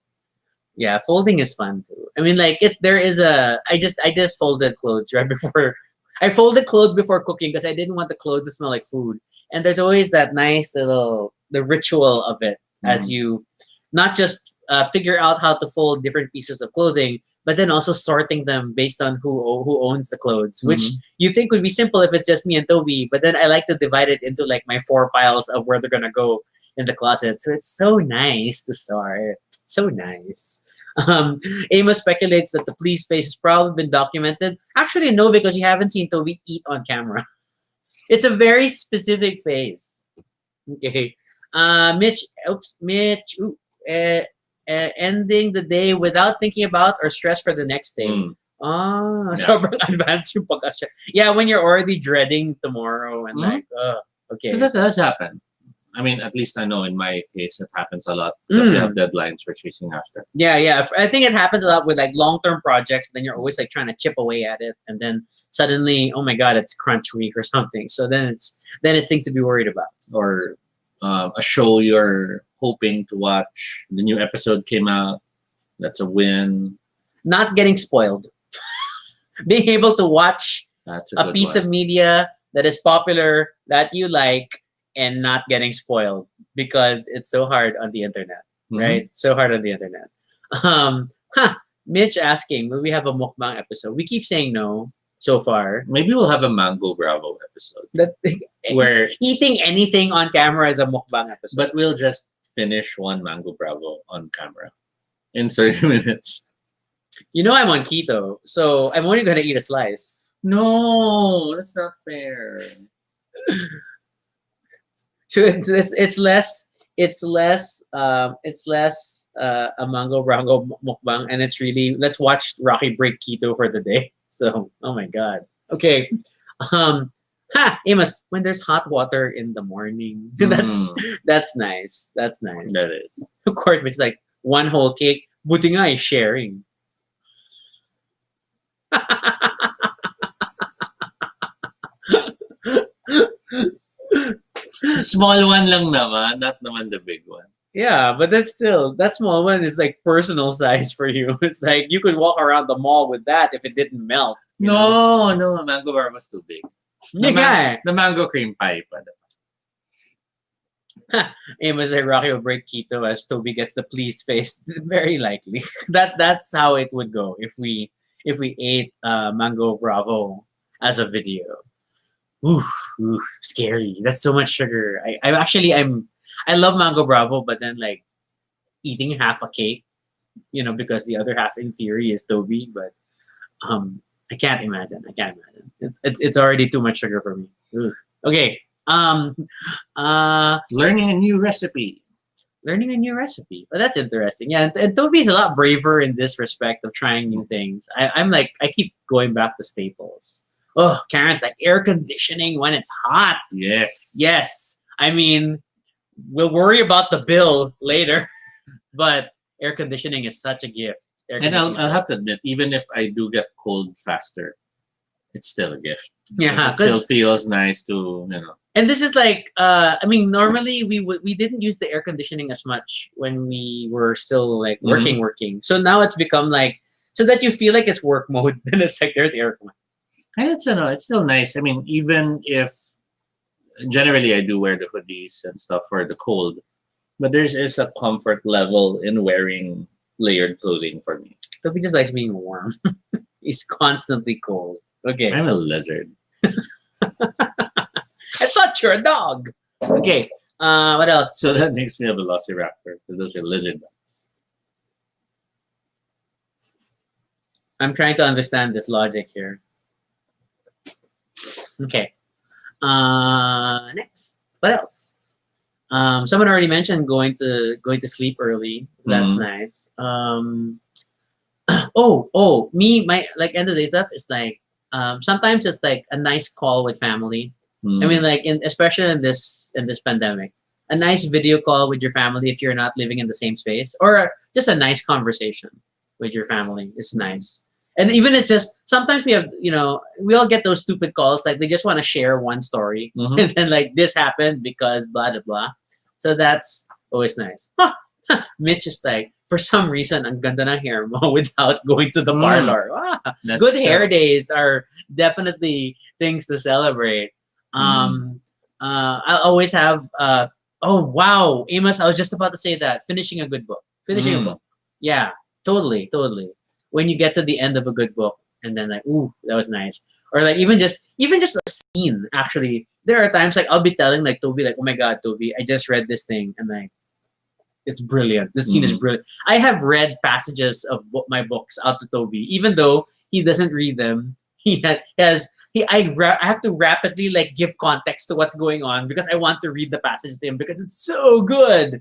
Yeah, folding is fun too. I mean, like there is a. I just folded clothes right before. I folded clothes before cooking because I didn't want the clothes to smell like food. And there's always that nice the ritual of it as you not just figure out how to fold different pieces of clothing, but then also sorting them based on who owns the clothes, which you think would be simple if it's just me and Toby. But then I like to divide it into like my 4 piles of where they're gonna go in the closet. So it's so nice to sort. So nice. Amos speculates that the police face has probably been documented. Actually, no, because you haven't seen Toby eat on camera. It's a very specific face. Okay. Mitch. Ending the day without thinking about or stress for the next day. Sobrang advanced yung pag-stress. Yeah, when you're already dreading tomorrow and like, okay. Because that does happen. I mean, at least I know in my case it happens a lot because we have deadlines we're chasing after. Yeah. I think it happens a lot with like long-term projects. Then you're always like trying to chip away at it, and then suddenly, oh my god, it's crunch week or something. So then it's things to be worried about. Or a show you're hoping to watch. The new episode came out. That's a win. Not getting spoiled. Being able to watch That's a good piece one. of media that is popular that you like and not getting spoiled because it's so hard on the internet, Mhm. right? So hard on the internet. Um, huh. Mitch asking, will we have a mukbang episode? We keep saying no so far. Maybe we'll have a Mango Bravo episode. That Where- eating anything on camera is a mukbang episode. But we'll just finish one Mango Bravo on camera in 30 minutes. You know I'm on keto, so I'm only gonna eat a slice. No, that's not fair. So it's less a mango brango mukbang, and it's really let's watch Rocky break keto for the day. So oh my god. Okay. Amos, when there's hot water in the morning, that's nice. That's nice. That is. Of course, it's like one whole cake. Buti nga is sharing. Small one lang naman, not naman the big one. Yeah, but that's still that small one is like personal size for you. It's like you could walk around the mall with that if it didn't melt. You know? No, Mango Bar was too big. Yeah. The mango cream pie pa. Amos and Rocky will break keto as Toby gets the pleased face. Very likely. That's how it would go if we ate Mango Bravo as a video. Oof, scary. That's so much sugar. I love Mango Bravo, but then like eating half a cake, because the other half in theory is Toby, but I can't imagine. It's already too much sugar for me. Oof. Okay. Learning a new recipe. Learning a new recipe. Well, that's interesting. Yeah, and Toby's a lot braver in this respect of trying new things. I'm like, I keep going back to staples. Oh, Karen's like air conditioning when it's hot. Yes. Yes. I mean, we'll worry about the bill later, but air conditioning is such a gift. And I'll have to admit, even if I do get cold faster, it's still a gift. Yeah, It still feels nice to, And this is like, normally we didn't use the air conditioning as much when we were still like working. So now it's become like, so that you feel like it's work mode, then it's like there's air mode. And it's still nice. I mean, even if generally I do wear the hoodies and stuff for the cold, but there is a comfort level in wearing layered clothing for me. Toby just likes being warm. He's constantly cold. Okay. I'm a lizard. I thought you're a dog. Okay. What else? So that makes me a velociraptor because those are lizard dogs. I'm trying to understand this logic here. Okay. Next. What else? Someone already mentioned going to sleep early. So that's nice. My like end of the day stuff is like sometimes it's like a nice call with family. I mean, like especially in this pandemic, a nice video call with your family if you're not living in the same space, or just a nice conversation with your family is nice. And even it's just sometimes we have, we all get those stupid calls like they just want to share one story and then like this happened because blah blah blah. So that's always nice. Mitch is like, for some reason, ang ganda ng hair mo without going to the parlor. Good hair days are definitely things to celebrate. I always have. Oh wow, Amos! I was just about to say that. Finishing a good book. Finishing a book. Yeah, totally. When you get to the end of a good book, and then like, ooh, that was nice. Or like even just a scene. Actually, there are times like I'll be telling like Toby like, oh my god, Toby, I just read this thing, and like, it's brilliant. This scene is brilliant. I have read passages of my books out to Toby, even though he doesn't read them. I have to rapidly like give context to what's going on because I want to read the passage to him because it's so good.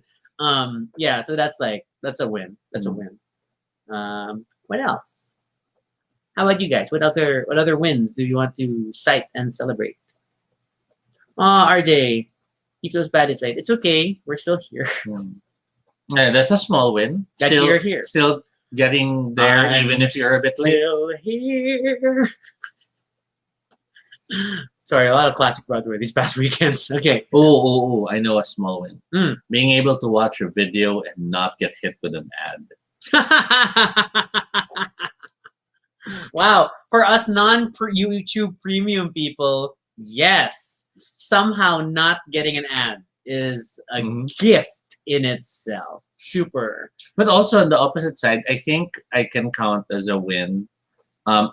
Yeah, so that's a win. That's a win. What else? How about you guys? What other wins do you want to cite and celebrate? RJ, he feels bad. It's late. It's okay. We're still here. Yeah, that's a small win. That you're here. Still getting there, even if you're a bit late. Still here. Sorry, a lot of classic Broadway these past weekends. Okay. Oh, I know a small win. Mm. Being able to watch a video and not get hit with an ad. Wow. For us non-YouTube premium people, yes. Somehow not getting an ad is a gift in itself. Super. But also on the opposite side, I think I can count as a win.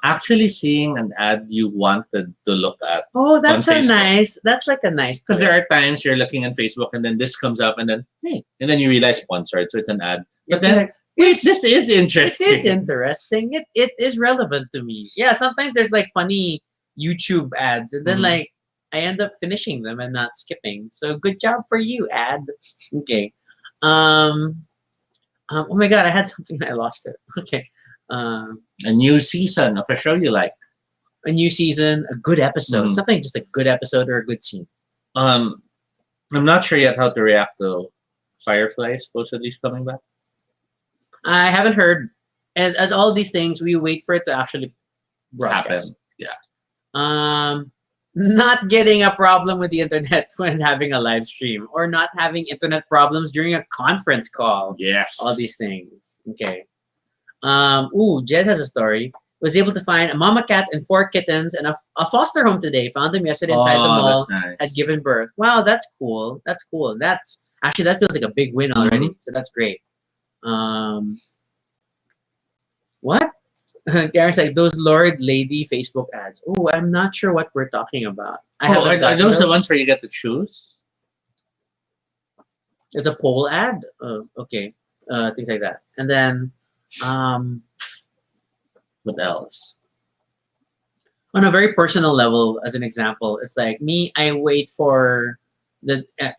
Actually seeing an ad you wanted to look at. Oh, that's on a Facebook. nice. That's like a nice. Because there are times you're looking on Facebook and then this comes up and then hey, and then you realize sponsored, so it's an ad. But then like, wait, this is interesting. It is interesting. It is relevant to me. Yeah, sometimes there's like funny YouTube ads, and then like I end up finishing them and not skipping. So good job for you, ad. Okay. Oh my god, I had something I lost it. Okay. A new season of a show you like. A new season, a good episode. Something just a good episode or a good scene. I'm not sure yet how to react to Firefly supposedly coming back. I haven't heard. And as all these things, we wait for it to actually broadcast. Yeah. Not getting a problem with the internet when having a live stream, or not having internet problems during a conference call. Yes. All these things. Okay. Jed has a story. Was able to find a mama cat and 4 kittens and a foster home today. Found them yesterday inside the mall. That's nice. Had given birth. Wow, that's cool. That's cool. That's actually, that feels like a big win already. So that's great. What? Garen's like, those Lord Lady Facebook ads. Oh, I'm not sure what we're talking about. Are those the ones where you get to choose? It's a poll ad. Okay. Things like that. And then, what else? On a very personal level, as an example, it's like me. I wait for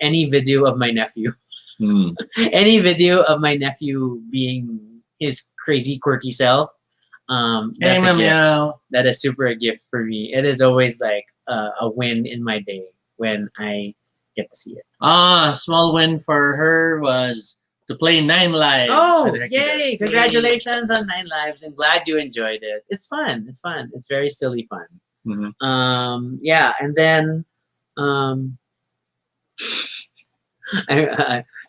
any video of my nephew, any video of my nephew being his crazy, quirky self. That's a gift. That is super a gift for me. It is always like a win in my day when I get to see it. Small win for her was to play 9 Lives. Oh, yay! Congratulations on 9 Lives. I'm glad you enjoyed it. It's fun. It's fun. It's very silly fun. Yeah, and then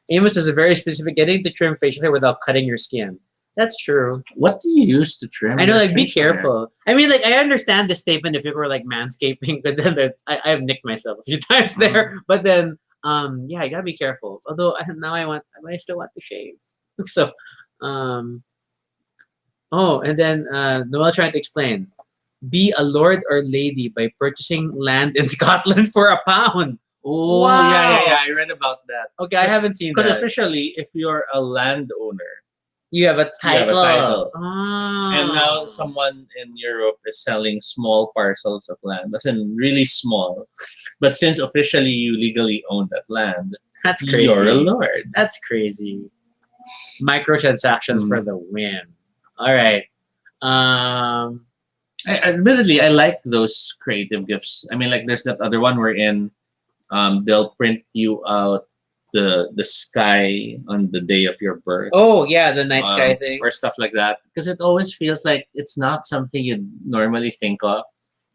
Amos is a very specific, getting to trim facial hair without cutting your skin. That's true. What do you use to trim? I know, like, be facial careful. hair? I mean, like, I understand this statement if you were like manscaping, because then I have nicked myself a few times there. But then, yeah, I gotta be careful. Although now I still want to shave. So, and then Noel trying to explain: be a lord or lady by purchasing land in Scotland for £1. Oh, Wow. yeah. I read about that. Okay, I haven't seen that. Because officially, if you're a landowner, you have a title. And now someone in Europe is selling small parcels of land. That's really small. But since officially you legally own that land, that's crazy. You're a lord. That's crazy. Microtransactions for the win. All right. Admittedly, I like those creative gifts. I mean, like there's that other one wherein they'll print you out the sky on the day of your birth. Oh yeah, the night sky thing. Or stuff like that. Because it always feels like it's not something you'd normally think of.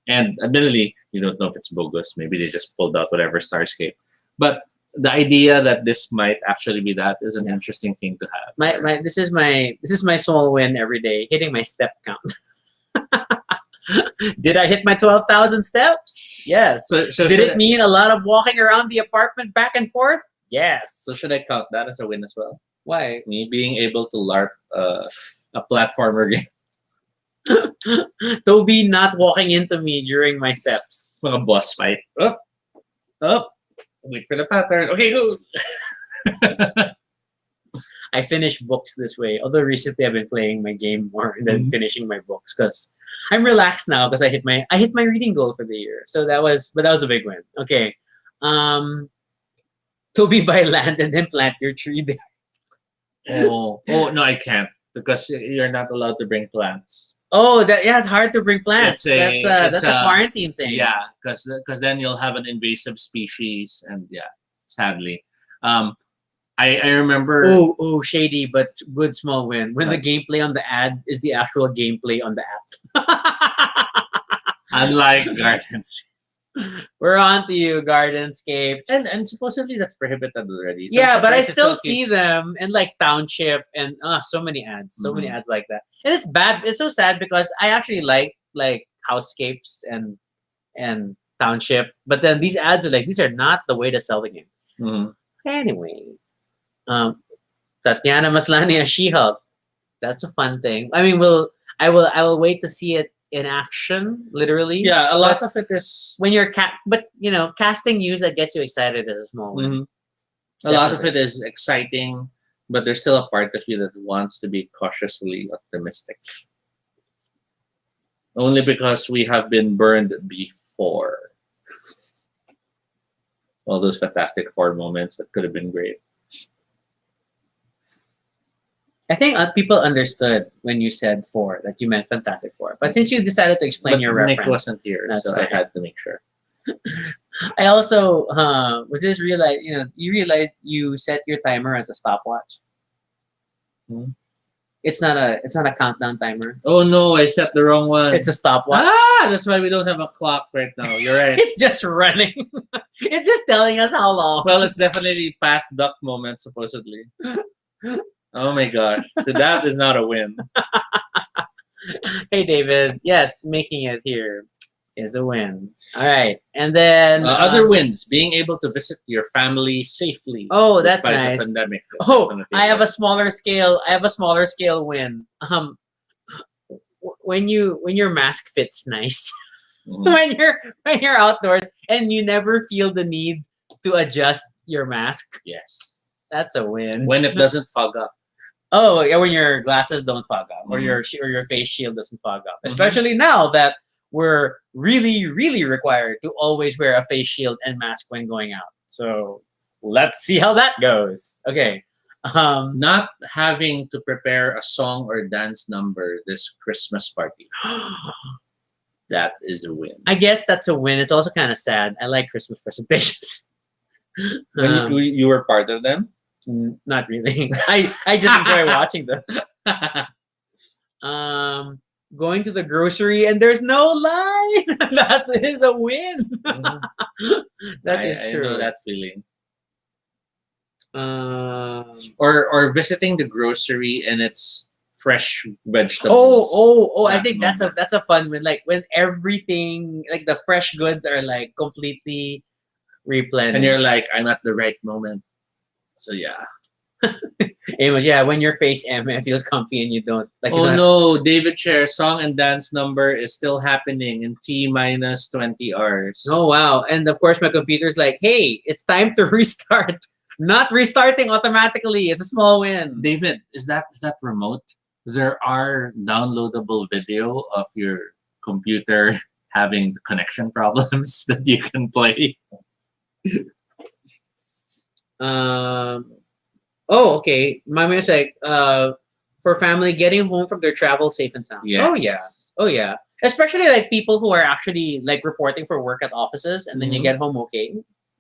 And admittedly, you don't know if it's bogus. Maybe they just pulled out whatever Starscape. But the idea that this might actually be that is an interesting thing to have. This is my small win every day, hitting my step count. Did I hit my 12,000 steps? Yes. So did it mean a lot of walking around the apartment back and forth? Yes. So should I count that as a win as well? Why? Me being able to LARP a platformer game. Toby not walking into me during my steps. Mga boss fight. Up. Wait for the pattern. Okay, go. I finish books this way. Although recently I've been playing my game more than finishing my books because I'm relaxed now because I hit my reading goal for the year. So that was a big win. Okay. Toby, buy land and then plant your tree there. Oh no, I can't because you're not allowed to bring plants. Oh, it's hard to bring plants. That's a quarantine thing. Yeah, because then you'll have an invasive species, and sadly, I remember. Oh, shady, but good small win. When the gameplay on the ad is the actual gameplay on the app. Unlike Gardens. We're on to you, Gardenscapes. And supposedly that's prohibited already. So yeah, but I surprised it still see keeps- them in like Township and so many ads, so many Mhm. ads like that. And it's bad. It's so sad because I actually like Housescapes and Township, but then these ads are like these are not the way to sell the game. Mhm. Anyway, um, Tatiana Maslany as She-Hulk. That's a fun thing. I mean, I will wait to see it in action, literally. Yeah, a But lot of it is. when you're but casting news that gets you excited is a small win. Mhm. A lot of Definitely. it is exciting, but there's still a part of you that wants to be cautiously optimistic. Only because we have been burned before. All those Fantastic Four moments that could have been great. I think people understood when you said four that you meant Fantastic Four. But since you decided to explain But your Nick reference, wasn't here, That's so fine. I had to make sure. I also was just realize you realized you set your timer as a stopwatch. Hmm. It's not a countdown timer. Oh no, I set the wrong one. It's a stopwatch. That's why we don't have a clock right now. You're right. It's just running. It's just telling us how long. Well, it's definitely past duck moment, supposedly. Oh my gosh. So that is not a win. Hey David, yes, making it here is a win. All right, and then Other wins, being able to visit your family safely. Oh, that's despite nice. The pandemic. is Oh, definitely I have one. a smaller scale. I have a smaller scale win. When your mask fits nice, Mhm. when you're outdoors and you never feel the need to adjust your mask, Yes. that's a win. When it doesn't fog up. Oh, yeah, when your glasses don't fog up or Mhm. your face shield doesn't fog up. Mhm. Especially now that we're really required to always wear a face shield and mask when going out. So let's see how that goes. Okay. Not having to prepare a song or dance number this Christmas party. That is a win. I guess that's a win. It's also kind of sad. I like Christmas presentations. When you were part of them? Not really. I just enjoy watching them. Going to the grocery and there's no line. That is a win. That is I true. know that feeling. Um, Or visiting the grocery and it's fresh vegetables. I That think moment. that's a fun one. Like when everything, like the fresh goods are like completely replenished. And you're like, I'm at the right moment. So yeah. Yeah, when your face feels comfy and you don't like. Oh no, David Cher song and dance number is still happening in T-minus 20 hours. Oh wow! And of course, my computer's like, "Hey, it's time to restart." Not restarting automatically is a small win. David, is that remote? There are downloadable video of your computer having connection problems that you can play. Oh, okay. My man's like, for family getting home from their travel safe and sound. Yes. Oh yeah. Oh yeah. Especially like people who are actually like reporting for work at offices and then you Mhm. get home okay.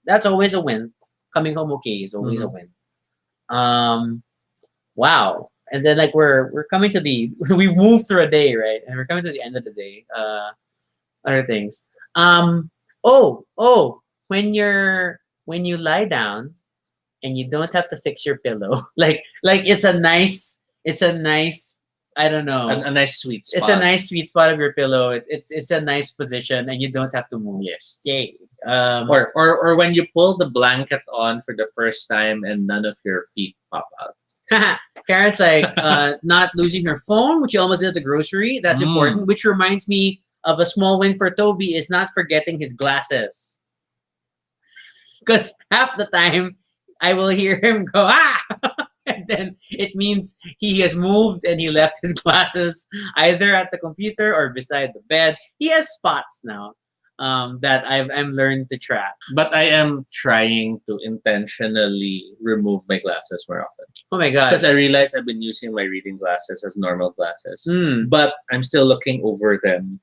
That's always a win. Coming home okay is always a win. Wow. And then like we're coming to the we've moved through a day, right? And we're coming to the end of the day. Other things. When you lie down and you don't have to fix your pillow. Like it's a nice I don't know. A nice sweet spot. It's a nice sweet spot of your pillow. It's a nice position and you don't have to move. Yes. Yay. Or when you pull the blanket on for the first time and none of your feet pop out. Karen's like not losing her phone, which you almost did at the grocery. That's important. Which reminds me of a small win for Toby is not forgetting his glasses. Because half the time I will hear him go, ah! And then it means he has moved and he left his glasses either at the computer or beside the bed. He has spots now that I'm learned to track. But I am trying to intentionally remove my glasses more often. Oh my god. Because I realize I've been using my reading glasses as normal glasses. Mm. But I'm still looking over them.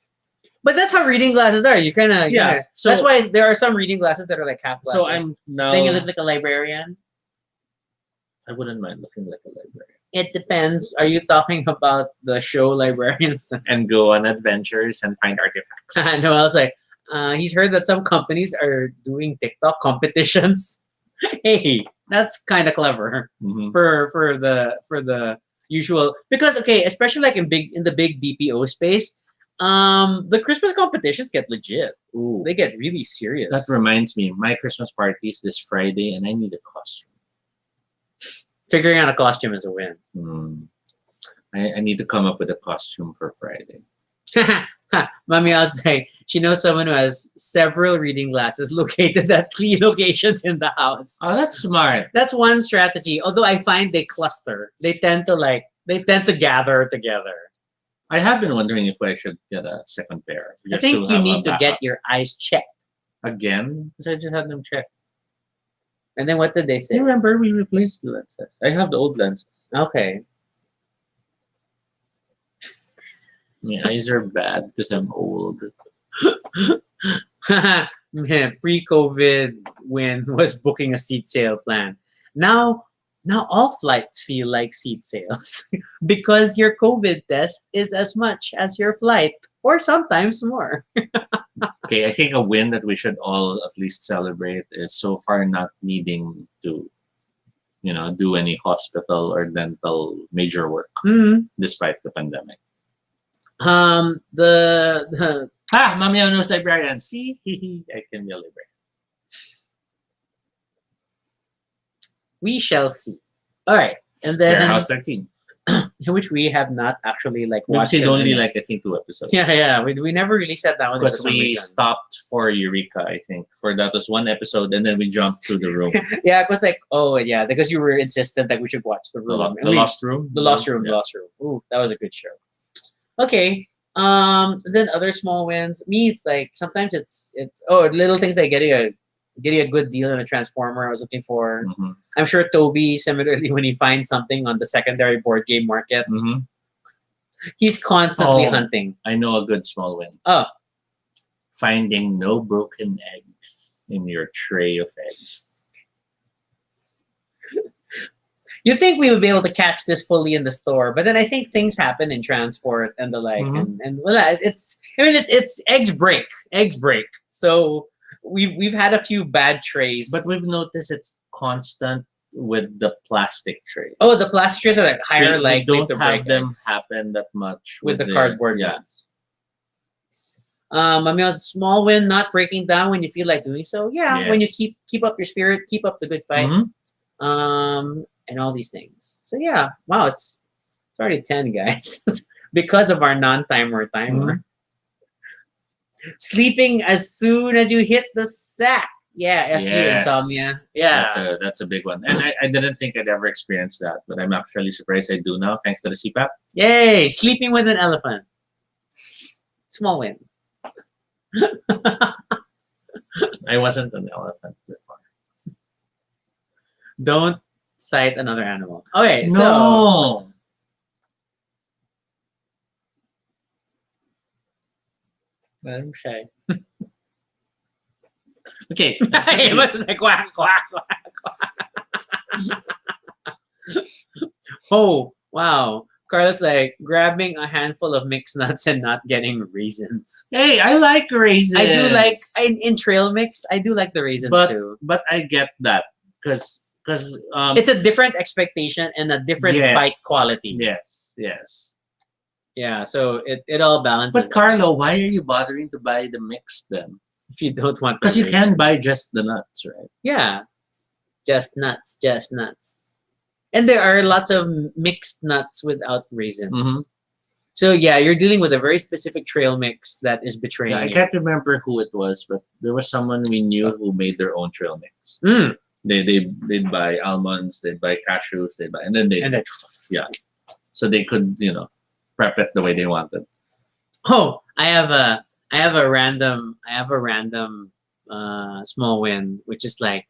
But that's how reading glasses are. You kind of So that's why there are some reading glasses that are like half glasses. So I'm now. Then you look like a librarian. I wouldn't mind looking like a librarian. It depends. Are you talking about the show Librarians? And go on adventures and find artifacts. No, I was like, He's heard that some companies are doing TikTok competitions. Hey, that's kind of clever Mhm. for the usual, because okay, especially like in the big BPO space, the Christmas competitions get legit. Ooh, They get really serious. that reminds me. My Christmas party is this Friday, and I need a costume. Figuring out a costume is a win. Hmm. I need to come up with a costume for Friday. Mommy was like, she knows someone who has several reading glasses located at 3 locations in the house. Oh, that's smart. That's one strategy. Although I find they cluster. They tend to gather together. I have been wondering if I should get a second pair. I Just think to you have a need to get backup. your eyes checked. Again, because I just had them checked. And then what did they say? You remember we replaced the lenses. I have the old lenses. Okay. My eyes are bad because I'm old. Man, pre-COVID when was booking a seat sale plan. Now now all flights feel like seat sales because your COVID test is as much as your flight or sometimes more. Okay, I think a win that we should all at least celebrate is so far not needing to, do any hospital or dental major work Mhm. despite the pandemic. The Mommy knows librarian. See, I can be a librarian. we shall see. All right, and then Warehouse 13. which we have not actually like We've watched. seen in only any- like I think 2 episodes. yeah. We never really sat down with it for Because some we reason. stopped for Eureka, I think. For that was one episode, and then we jumped through the room. Yeah, it was like, oh yeah, because you were insistent that we should watch the The, room. lo- And the we- Lost Room. The Lost Room, Yeah. The Lost Room. Ooh, that was a good show. Okay. Then other small wins. Me, it's like sometimes it's little things like getting a good deal in a transformer I was looking for. Mhm. I'm sure Toby similarly when he finds something on the secondary board game market, Mhm. he's constantly Oh. hunting. I know a good small win. Oh, Finding no broken eggs in your tray of eggs. you think we would be able to catch this fully in the store, but then I think things happen in transport and the like, Mhm. and well, it's eggs break, So we've had a few bad trays. But we've noticed it's constant with the plastic tray. Oh, the plastic trays are like higher we likely don't to have break them eggs. happen that much With the their- cardboard Yeah. ones. I mean, a small win, not breaking down when you feel like doing so. Yeah, when you Yes. keep up your spirit, keep up the good fight, Mhm. and all these things. So yeah, wow, it's already 10, guys, because of our non-timer timer. Sleeping as soon as you hit the sack. Yeah, F you Yes. insomnia. Yeah. That's a big one. And I didn't think I'd ever experience that, but I'm actually surprised I do now, thanks to the CPAP. Yay! Sleeping with an elephant. Small win. I wasn't an elephant before. Don't cite another animal. Okay, so No. I'm shy. Okay. it was like quack quack quack. Oh wow, Carlos like grabbing a handful of mixed nuts and not getting raisins. Hey, I like raisins. I do like in trail mix. I do like the raisins too. But I get that because It's a different expectation and a different Yes. bite quality. yes. Yeah, so it all balances. But Carlo, why are you bothering to buy the mix then? if you don't want, the Because you raisin. can buy just the nuts, right? Yeah, just nuts. And there are lots of mixed nuts without raisins. Mhm. So yeah, you're dealing with a very specific trail mix that is betraying Yeah, I you. can't remember who it was, but there was someone we knew who made their own trail mix. Mm. They'd buy almonds, they'd buy cashews, and then And then so they could prep it the way they wanted. oh, I have a random small win, which is like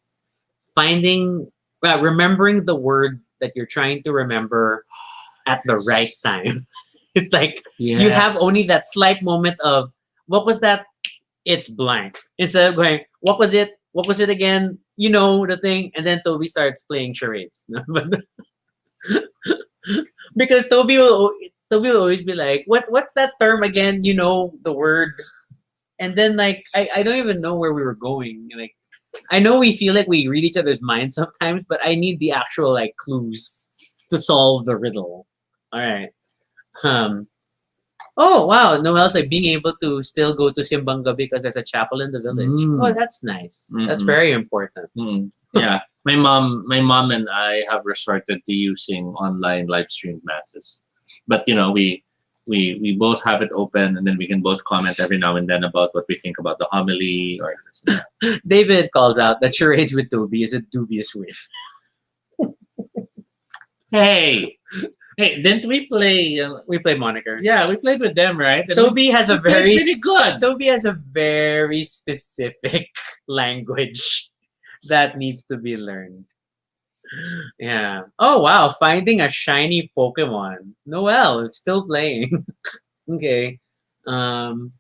remembering the word that you're trying to remember at the right time. It's like you have only that slight moment of what was that? It's blank. Instead of going, what was it? What was it again? You know the thing, and then Toby starts playing charades. But because Toby will always be like, what's that term again? You know the word. and then like I don't even know where we were going. Like I know we feel like we read each other's minds sometimes, but I need the actual like clues to solve the riddle. All right. Um. Oh wow, Noel's like being able to still go to Simbang Gabi because there's a chapel in the village. Oh, that's nice. That's very important. Yeah, my mom and I have resorted to using online live streamed masses, but we both have it open, and then we can both comment every now and then about what we think about the homily or this and that. David calls out that charades with Toby is a dubious win. Hey, didn't we play? We play monikers. Yeah, we played with them, right? And Toby has a we played very pretty good. Toby has a very specific language that needs to be learned. Yeah. Oh wow, finding a shiny Pokemon. Noel, it's still playing. Okay. And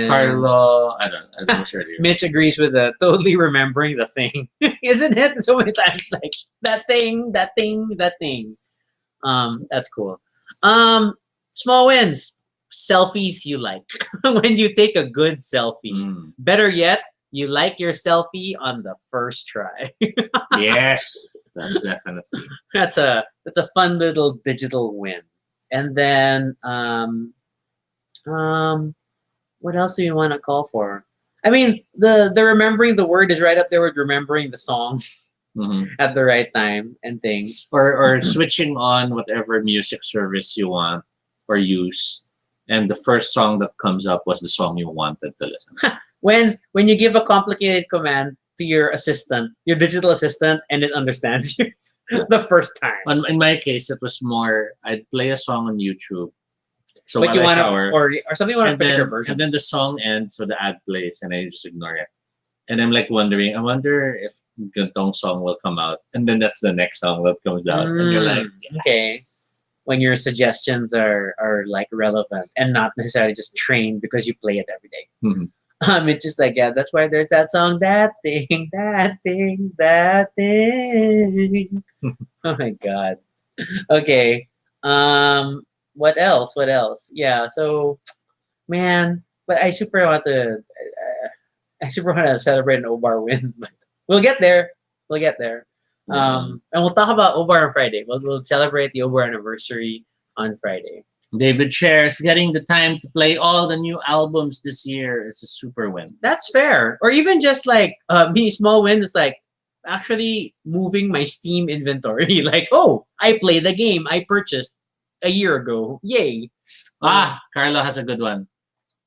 Carlo, I don't sure. Mitch agrees with the totally remembering the thing. Isn't it? So many times like that thing, that thing, that thing. That's cool. Small wins. Selfies you like. When you take a good selfie. Better yet, you like your selfie on the first try. Yes, that's definitely. That's a fun little digital win. And then what else do you want to call for? I mean, the remembering the word is right up there with remembering the song at the right time and things. Or switching on whatever music service you want or use, and the first song that comes up was the song you wanted to listen to. When you give a complicated command to your assistant, your digital assistant, and it understands you the first time. In my case, it was more I'd play a song on YouTube. So But you want to, shower, or something you want a particular then, version. and then the song ends, so the ad plays, and I just ignore it. And I'm like wondering, I wonder if Gantong song will come out, and then that's the next song that comes out, and you're like, yes. Okay. When your suggestions are like relevant and not necessarily just trained because you play it every day. It's just like, yeah, that's why there's that song, that thing, that thing, that thing. Oh my god. Okay. What else? What else? Yeah. So, man, but I super want to celebrate an Obar win, but we'll get there. We'll get there. And we'll talk about Obar on Friday. We'll celebrate the Obar anniversary on Friday. David shares getting the time to play all the new albums this year is a super win. That's fair. Or even just like me, small win is like actually moving my Steam inventory. Like, oh, I played the game I purchased a year ago. Yay. Carlo has a good one.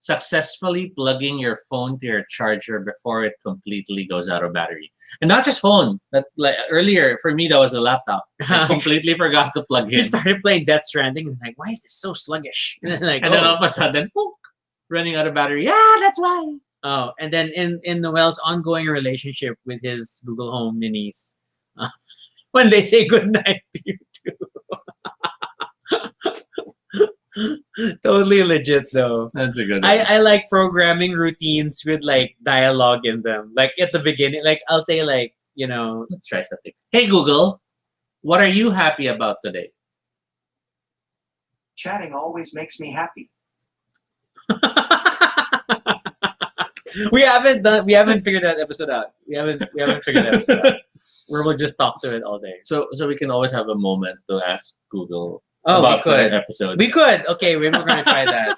Successfully plugging your phone to your charger before it completely goes out of battery. And not just phone. That like earlier for me that was a laptop. I completely forgot to plug in. You started playing Death Stranding and like, why is this so sluggish? And then, then all of a sudden, pook, running out of battery. Yeah, that's why. Oh, and then in Noel's ongoing relationship with his Google Home Minis, when they say goodnight to you too. Totally legit though. That's a good one. I like programming routines with like dialogue in them. Like at the beginning, like I'll say like, let's try something. Hey Google, what are you happy about today? Chatting always makes me happy. we haven't figured that episode out. We haven't figured that episode out. Where we'll just talk to it all day. So we can always have a moment to ask Google. Oh, about we could. that episode. We could. Okay, we're gonna try that.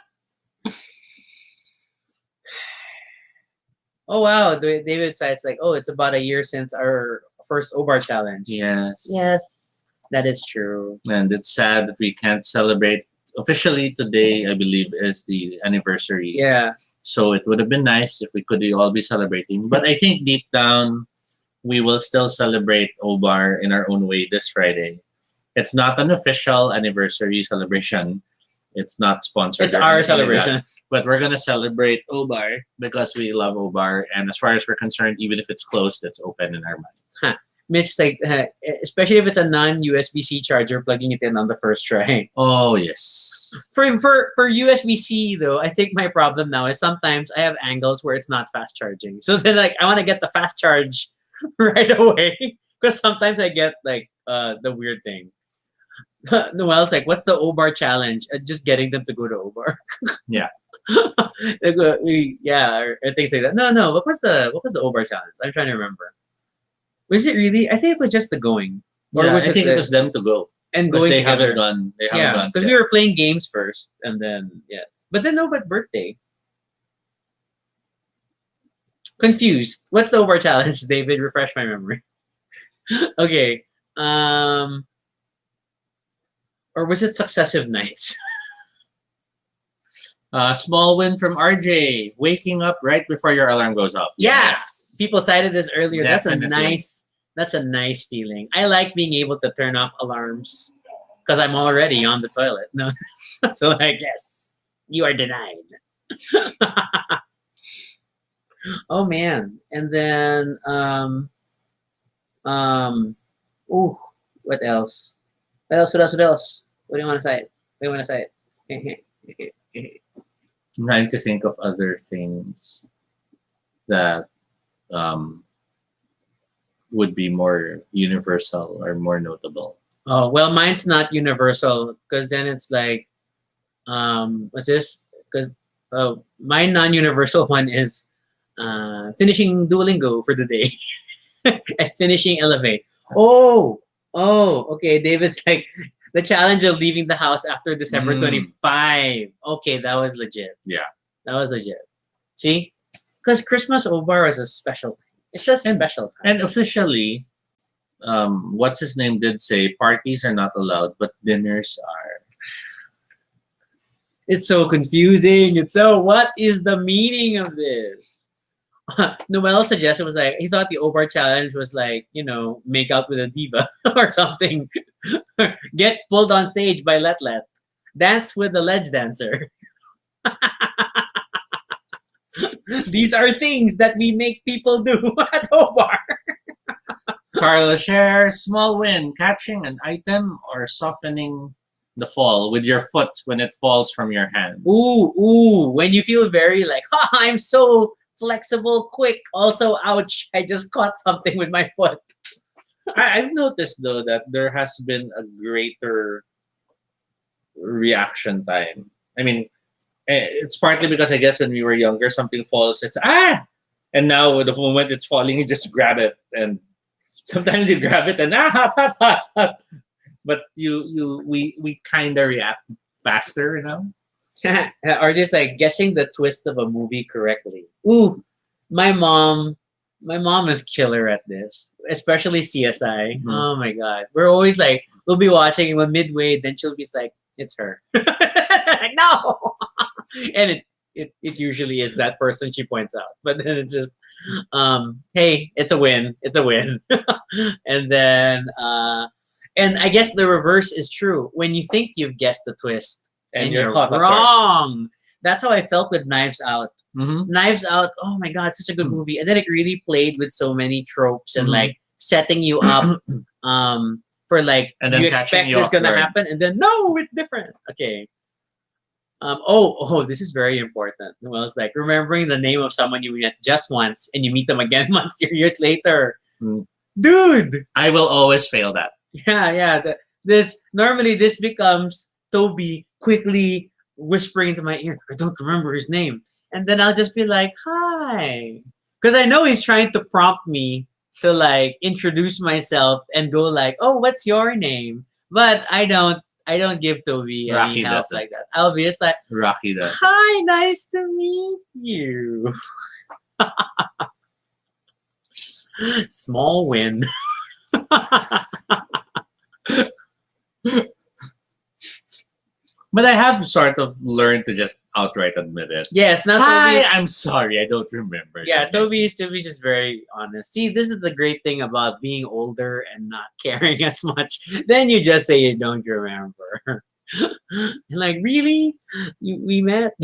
Oh wow, David cites like, oh, it's about a year since our first Obar challenge. Yes, that is true. And it's sad that we can't celebrate officially today. I believe is the anniversary. Yeah. So it would have been nice if we could all be celebrating. But I think deep down, we will still celebrate Obar in our own way this Friday. It's not an official anniversary celebration. It's not sponsored. It's our celebration. But we're going to celebrate Obar because we love Obar. And as far as we're concerned, even if it's closed, it's open in our minds. Mitch, like, especially if it's a non-USB-C charger, plugging it in on the first try. Oh, yes. For USB-C, though, I think my problem now is sometimes I have angles where it's not fast charging. So then, like, I want to get the fast charge right away because sometimes I get, like, the weird thing. Noel's like, what's the Obar challenge? Just getting them to go to Obar. Yeah. Like, or things like that. No, no. What was the Obar challenge? I'm trying to remember. Was it really? I think it was just the going, or Yeah, was I it think it the was them to go and because going they haven't together? gone. They haven't Yeah, gone because we together. were playing games first, and then yes, but then no, but birthday. Confused. What's the Obar challenge, David? Refresh my memory. Okay. Um, or was it successive nights? Small win from RJ. Waking up right before your alarm goes off. Yes. People cited this earlier. Definitely. That's a nice feeling. I like being able to turn off alarms because I'm already on the toilet. No. So I guess you are denied. Oh man. And then um ooh, what else? What else? What else? What else? What do you want to say? What do you want to say? I'm trying to think of other things that um, would be more universal or more notable. Oh well, mine's not universal because then it's like, what's this? Because my non-universal one is finishing Duolingo for the day and finishing Elevate. Oh, okay. David's like the challenge of leaving the house after December Mm. 25. Okay, that was legit. Yeah. That was legit. See, because Christmas Obar is a special thing. It's a special time. And officially, what's his name did say parties are not allowed, but dinners are. It's so confusing. It's so, what is the meaning of this? Noel suggested was like, he thought the Obar challenge was like, make out with a diva or something. Get pulled on stage by Let Let. Dance with the ledge dancer. These are things that we make people do at Obar. Carla shares small win, catching an item or softening the fall with your foot when it falls from your hand. Ooh, when you feel very like, I'm so flexible, quick. Also, ouch, I just caught something with my foot. I've noticed though that there has been a greater reaction time. I mean, it's partly because I guess when we were younger, something falls, it's and now the moment it's falling, you just grab it, and sometimes you grab it and hot, hot, hot. But we kind of react faster, Or just like guessing the twist of a movie correctly. Ooh, my mom is killer at this, especially CSI. Mhm. Oh my god, we're always like, we'll be watching and when midway, then she'll be like, it's her. Like, no, and it usually is that person she points out, but then it's just, hey, it's a win, and then and I guess the reverse is true when you think you've guessed the twist and you're you're caught off guard. wrong. That's how I felt with Knives Out. Mm-hmm. Knives Out, oh my god, such a good movie. And then it really played with so many tropes and Mhm. like setting you up for like, And do then you catching expect you this off gonna guard. happen? And then no, it's different. Okay. This is very important. Well, it's like remembering the name of someone you met just once and you meet them again months or years later. Mm. Dude! I will always fail that. Yeah. This becomes Toby quickly whispering into my ear, I don't remember his name. And then I'll just be like, hi. Because I know he's trying to prompt me to like introduce myself and go like, oh, what's your name? But I don't give Toby any Rocky help doesn't. like that. I'll be just like, Rocky does. hi, nice to meet you. Small win. But I have sort of learned to just outright admit it. Yes, not Hi, Toby. I'm sorry, I don't remember. Yeah, your name. Toby's just very honest. See, this is the great thing about being older and not caring as much. Then you just say you don't remember. And like, really? We met?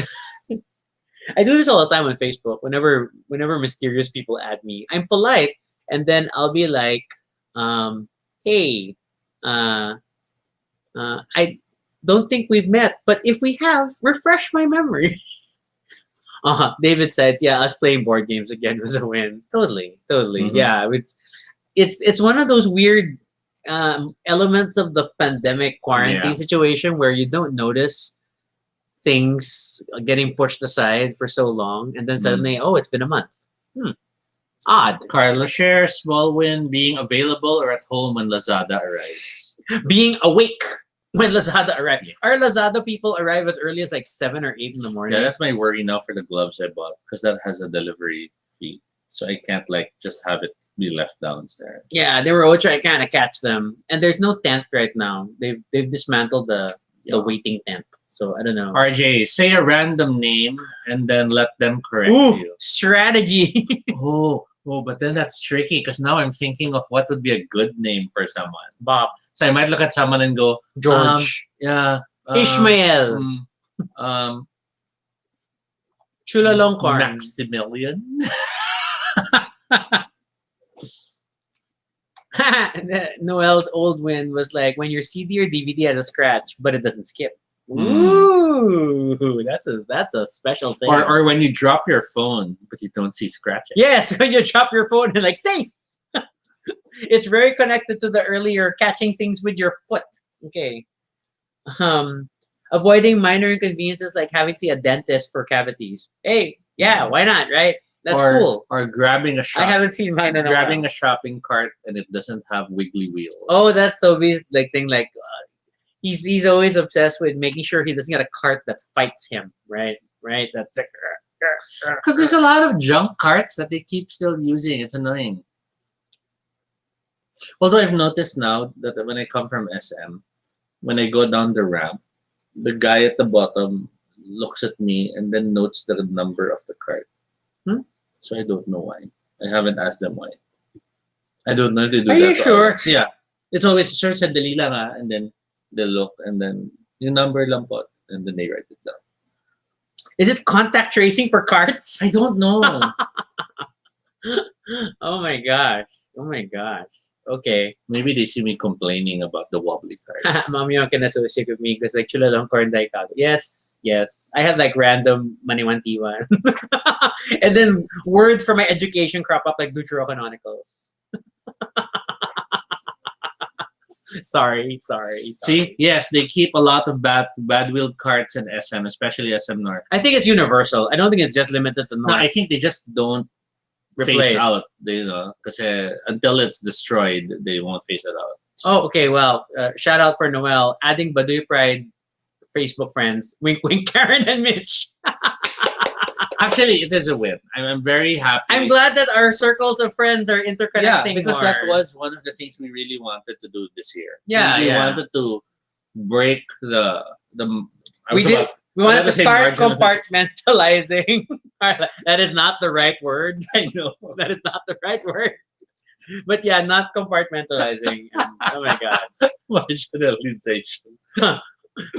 I do this all the time on Facebook. Whenever mysterious people add me, I'm polite, and then I'll be like, hey, I don't think we've met, but if we have, refresh my memory. David said, yeah, us playing board games again was a win. Totally. Mhm. Yeah, it's one of those weird elements of the pandemic quarantine Yeah. situation where you don't notice things getting pushed aside for so long, and then suddenly, oh, it's been a month. Odd. Carla shares small win being available or at home when Lazada arrives. Being awake when Lazada arrived. Yes. Our Lazada people arrive as early as like 7 or 8 in the morning. Yeah, that's my worry now for the gloves I bought because that has a delivery fee. So I can't like just have it be left downstairs. Yeah, they were all trying to kind of catch them, and there's no tent right now. They've dismantled the waiting tent. So I don't know. RJ, say a random name and then let them correct Ooh, you. strategy. Oh, but then that's tricky because now I'm thinking of what would be a good name for someone. Bob, So I might look at someone and go, George, yeah, Ishmael, Chulalongkorn. Maximilian. Noel's old win was like when your CD or DVD has a scratch, but it doesn't skip. Mm. Ooh, that's a special thing. Or when you drop your phone, but you don't see scratching. Yes, when you drop your phone and like safe. It's very connected to the earlier catching things with your foot. Okay. Avoiding minor inconveniences like having to see a dentist for cavities. Hey, yeah, why not, right? That's cool. Or grabbing a I haven't seen mine in a grabbing while. a shopping cart and it doesn't have wiggly wheels. Oh, that's Toby's like thing. Like he's always obsessed with making sure he doesn't get a cart that fights him. Right. That's like, because there's a lot of junk carts that they keep still using. It's annoying. Although I've noticed now that when I come from SM, when I go down the ramp, the guy at the bottom looks at me and then notes the number of the cart. So I don't know why. I haven't asked them why. I don't know if they do Are that. you sure? Yeah. It's always, sir, sandali lang ah, and then they look and then yung number lang po, and then they write it down. Is it contact tracing for carts? I don't know. Oh my gosh. Okay. Maybe they see me complaining about the wobbly cards. Mom, you can associate with me because like chula lang corn dai ka. Yes. I had like random maniwantiwan. And then words from my education crop up like Deuterocanonicals. Sorry. See, yes, they keep a lot of bad wheeled carts in SM, especially SM North. I think it's universal. I don't think it's just limited to North. No, I think they just don't Replace. phase out. They, because until it's destroyed, they won't phase it out. Oh, okay. Well, shout out for Noel. Adding Baduy Pride Facebook friends. Wink, wink, Karen and Mitch. Actually, it is a win. I'm very happy. I'm glad that our circles of friends are interconnecting Yeah, because more. that was one of the things we really wanted to do this year. Yeah, we yeah. wanted to break the. We wanted to start marginal- compartmentalizing. That is not the right word. I know that is not the right word. But yeah, not compartmentalizing. Oh my god. marginalization.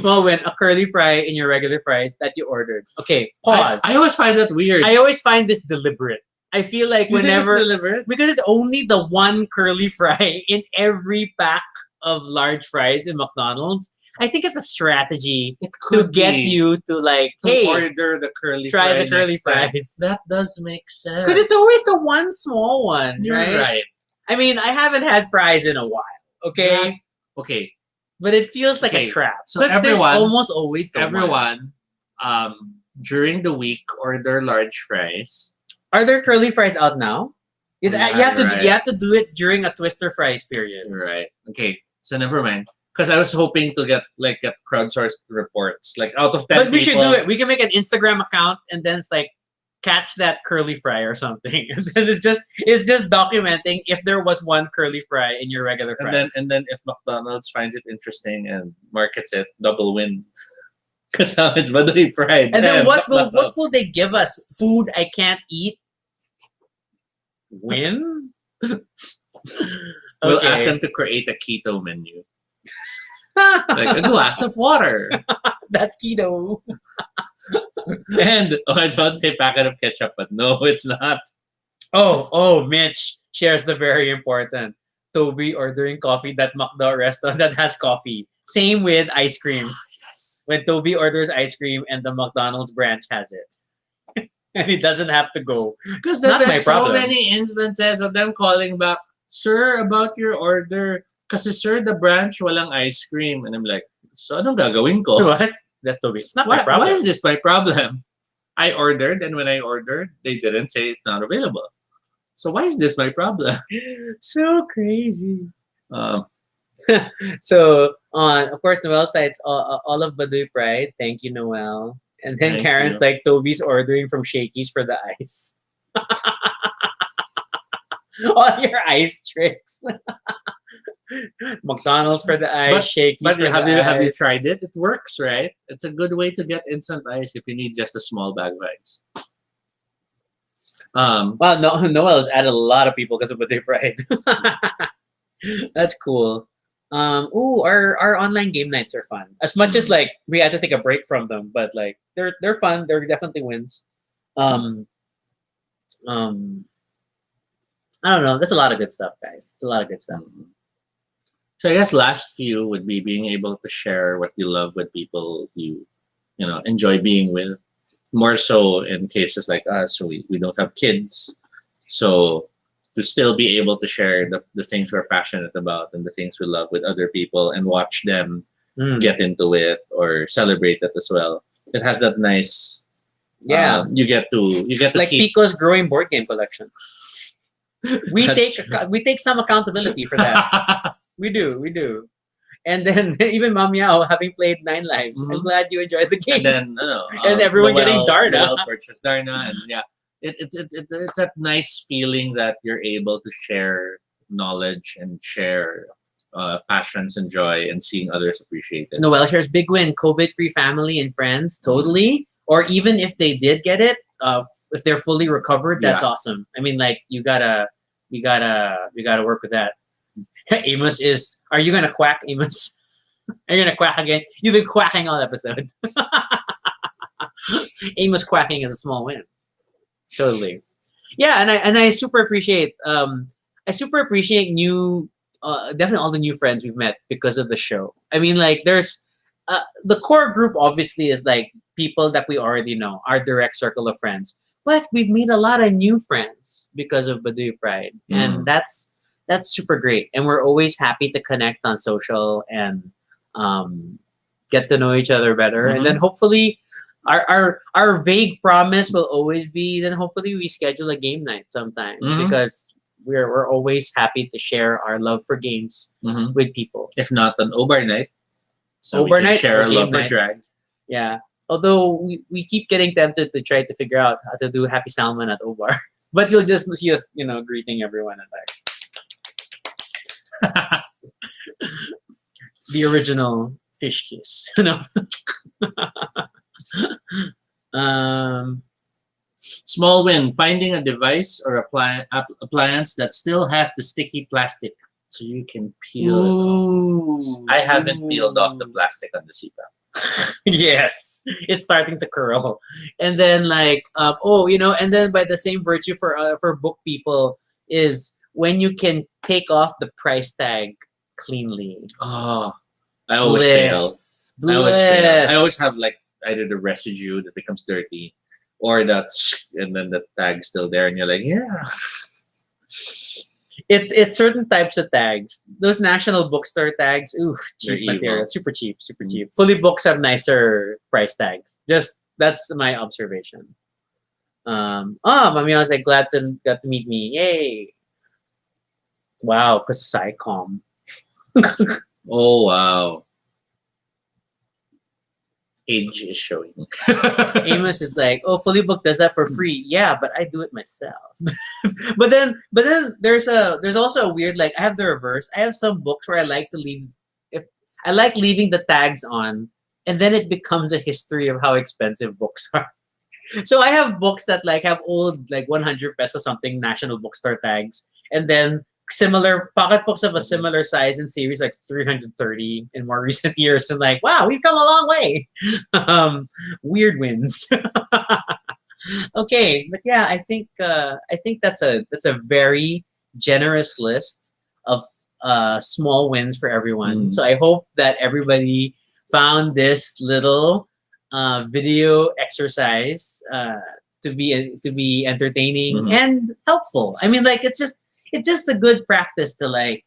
Well, when a curly fry in your regular fries that you ordered. Okay, pause. I always find that weird. I always find this deliberate. I feel like You think it's whenever deliberate? because it's only the one curly fry in every pack of large fries in McDonald's. I think it's a strategy It to could get be. you to like, To hey, order the curly try fry the curly next time. fries. That does make sense. Because it's always the one small one, You're right? right. I mean, I haven't had fries in a while, okay? Okay. But it feels like a Okay, trap. so Because there's everyone- almost always the one. Everyone, during the week, order large fries. Are there curly fries out now? You Yeah, have to right. you have to do it during a Twister fries period. Right. Okay. So never mind. Because I was hoping to get crowdsourced reports, like out of 10 But we should people- do it. We can make an Instagram account and then it's like catch that curly fry or something. And then it's just documenting if there was one curly fry in your regular fries. And then if McDonald's finds it interesting and markets it, double win. Because now it's Baduy Pride. And then what McDonald's. will they give us? Food I can't eat? Win? We'll ask them to create a keto menu. Like a glass of water. That's keto. And I was about to say packet of ketchup, but no, it's not. Oh, Mitch shares the very important. Toby ordering coffee that McDo restaurant that has coffee. Same with ice cream. Yes. When Toby orders ice cream and the McDonald's branch has it. And he doesn't have to go. Because Not there's my so problem. many instances of them calling back, sir, about your order. Kasi sir, the branch walang ice cream. And I'm like, so anong gagawin ko? What? That's Toby. It's not my Why problem. is this my problem? I ordered, and when I ordered, they didn't say it's not available. So why is this my problem? So crazy. Um, So on, of course, Noel's side, it's all of Baduy Pride. Thank you, Noel. And then Thank Karen's you. like, Toby's ordering from Shakey's for the ice. All your ice tricks. McDonald's for the ice, Shakey's but for the have you ice. tried it? It works, right? It's a good way to get instant ice if you need just a small bag of ice. Wow, no, Noel has added a lot of people because of Baduy Pride. That's cool. Ooh, our online game nights are fun. As much as like we had to take a break from them, but like they're fun. They're definitely wins. Um, um, I don't know. There's a lot of good stuff, guys. It's a lot of good stuff. So I guess last few would be being able to share what you love with people you know enjoy being with. More so in cases like us, we don't have kids, so to still be able to share the things we're passionate about and the things we love with other people and watch them Mm. get into it or celebrate it as well. It has that nice Yeah, you get to like keep Pico's growing board game collection. We That's take some accountability for that. We do. And then even Mom Yao, having played 9 lives, I'm Mhm. glad you enjoyed the game. and then And everyone getting Darna. Noel purchased Darna, and yeah, it's that nice feeling that you're able to share knowledge and share passions and joy and seeing others appreciate it. Noel shares big win, COVID-free family and friends, totally. Or even if they did get it, if they're fully recovered, that's Yeah. awesome. I mean, like you gotta work with that. Amos is. Are you gonna quack, Amos? Are you gonna quack again? You've been quacking all episode. Amos quacking is a small win. Totally. Yeah, and I super appreciate new definitely all the new friends we've met because of the show. I mean, like there's the core group obviously is like people that we already know, our direct circle of friends. But we've made a lot of new friends because of Baduy Pride, and that's super great. And we're always happy to connect on social and get to know each other better. And then hopefully, our vague promise will always be then hopefully we schedule a game night sometime because we're always happy to share our love for games with people. If not an Obar night, so we Obar can night share or our game love for night. drag. Yeah. Although we keep getting tempted to try to figure out how to do Happy Salmon at Obar. But you'll just see us, greeting everyone and like the original fish kiss. Small win: finding a device or appliance that still has the sticky plastic, so you can peel it off. I haven't peeled off the plastic on the CPAP. Yes, it's starting to curl, and then like and then by the same virtue for book people is when you can take off the price tag cleanly. Oh, I always fail. Bliss. I always fail. I always have like either the residue that becomes dirty, or that's and then the tag's still there, and you're like, yeah. It's certain types of tags. Those national bookstore tags, ooh, cheap They're material, evil. super cheap. Fully books have nicer price tags. Just that's my observation. Mami, I was like glad to got to meet me. Yay! Wow, cause Psycom. Oh wow. Age is showing. Amos is like, oh, Fully Book does that for free. Yeah, but I do it myself. but then there's also a weird like I have the reverse. I have some books where I like to leave I like leaving the tags on, and then it becomes a history of how expensive books are. So I have books that like have old like 100 peso something national bookstore tags, and then similar pocket books of a similar size and series like 330 in more recent years, and like wow, we've come a long way. Weird wins. Okay, but yeah, I think that's a very generous list of small wins for everyone. So I hope that everybody found this little video exercise to be entertaining and helpful. I mean, like it's just a good practice to like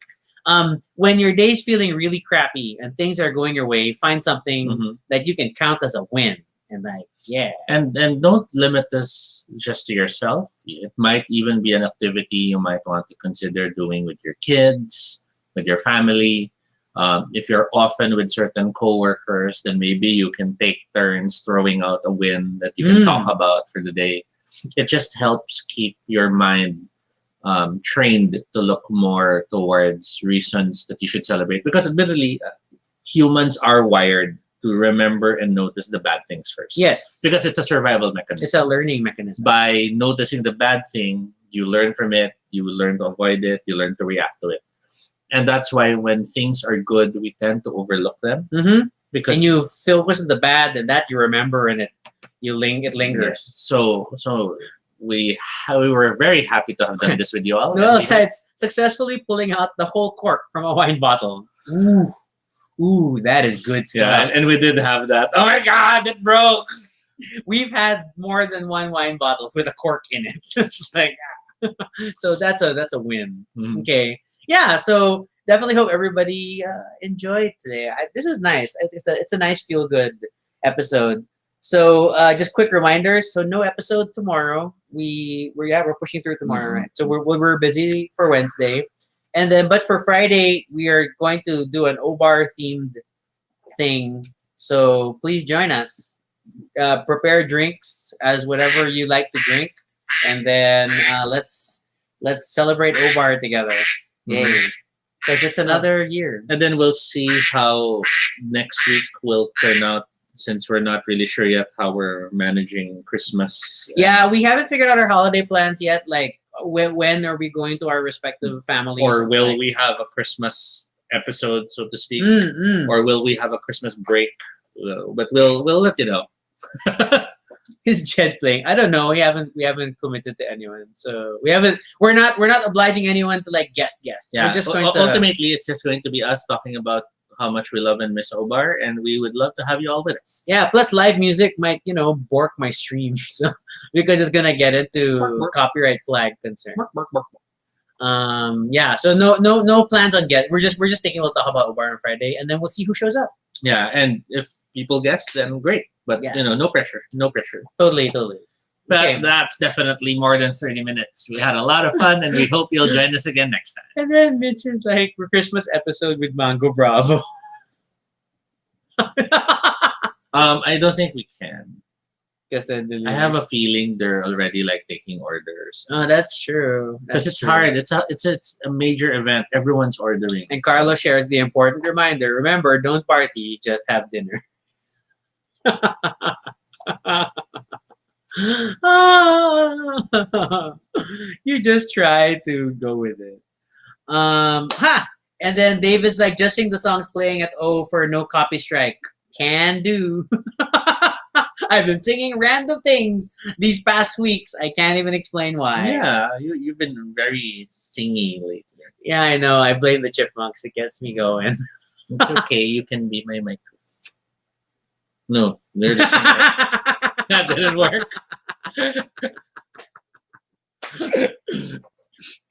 When your day's feeling really crappy and things are going your way, find something Mhm. that you can count as a win. And like, yeah. And don't limit this just to yourself. It might even be an activity you might want to consider doing with your kids, with your family. If you're often with certain coworkers, then maybe you can take turns throwing out a win that you can talk about for the day. It just helps keep your mind trained to look more towards reasons that you should celebrate. Because admittedly, humans are wired to remember and notice the bad things first. Yes. Because it's a survival mechanism. It's a learning mechanism. By noticing the bad thing, you learn from it, you learn to avoid it, you learn to react to it. And that's why when things are good, we tend to overlook them. Mm-hmm. Because And you focus on the bad, and that you remember, and it lingers. yes, so we were very happy to have done this with you all. Well, And we hope- it's successfully pulling out the whole cork from a wine bottle. Ooh, that is good yeah, stuff. and we did have that. Oh my God, it broke. We've had more than one wine bottle with a cork in it. It's like, so that's a win. Mhm. Okay, yeah. So definitely hope everybody enjoyed today. This was nice. I think it's a nice feel good episode. So just quick reminders. So no episode tomorrow. We're pushing through tomorrow, Mhm. right? So we're busy for Wednesday, and then but for Friday we are going to do an Obar themed thing. So please join us. Prepare drinks as whatever you like to drink, and then let's celebrate Obar together. Yay! Mhm. Because it's another year. And then we'll see how next week will turn out, since we're not really sure yet how we're managing Christmas. Yeah, we haven't figured out our holiday plans yet. Like when are we going to our respective families? Or will like, we have a Christmas episode, so to speak? Or Or will we have a Christmas break? But we'll let you know. is Jed playing? I don't know. We haven't committed to anyone, so we're not obliging anyone to like guest. Yeah, We're just going to ultimately, it's just going to be us talking about how much we love and miss Obar, and we would love to have you all with us. yeah. Plus, live music might bork my stream, so because it's gonna get into copyright flag concerns. Yeah. So no plans on get. We're just thinking we'll talk about Obar on Friday, and then we'll see who shows up. Yeah, and if people guess, then great. But Yeah. no pressure, no pressure. Totally. But Okay. that's definitely more than 30 minutes. We had a lot of fun, and we hope you'll join us again next time. And then Mitch is like, for Christmas episode with Mango Bravo. I don't think we can. Kasi I have a feeling they're already like taking orders. Oh, that's true. Because That's it's true. hard. It's a major event. Everyone's ordering. And Carlo shares the important reminder. Remember, don't party, just have dinner. You just try to go with it. And then David's like, just sing the songs playing at O for no copy strike. Can do. I've been singing random things these past weeks. I can't even explain why. Yeah, you've been very singy lately. Yeah, I know. I blame the chipmunks. It gets me going. It's okay. You can be my mic. No, they're the singer. That didn't work.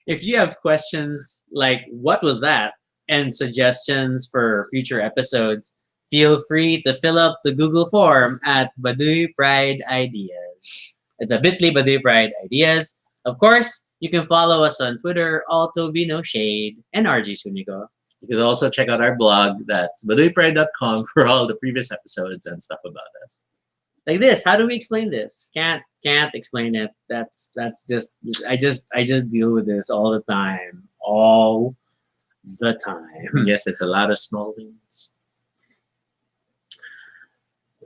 If you have questions like what was that and suggestions for future episodes, feel free to fill up the Google form at Baduy Pride Ideas. It's a bit.ly Baduy Pride Ideas. Of course, you can follow us on Twitter, Alto Be No Shade, and RG Sunico. You can also check out our blog, that's baduypride.com, for all the previous episodes and stuff about us. Like this, how do we explain this? Can't explain it. That's just I just deal with this all the time. All the time. Yes, it's a lot of small wins.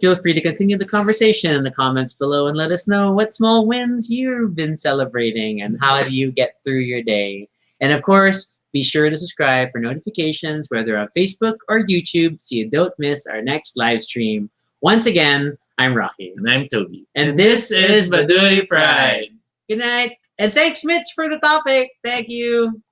Feel free to continue the conversation in the comments below and let us know what small wins you've been celebrating and how do you get through your day. And of course, be sure to subscribe for notifications, whether on Facebook or YouTube, so you don't miss our next live stream. Once again, I'm Rocky. And I'm Toby. And this is Baduy Pride. Good night. And thanks, Mitch, for the topic. Thank you.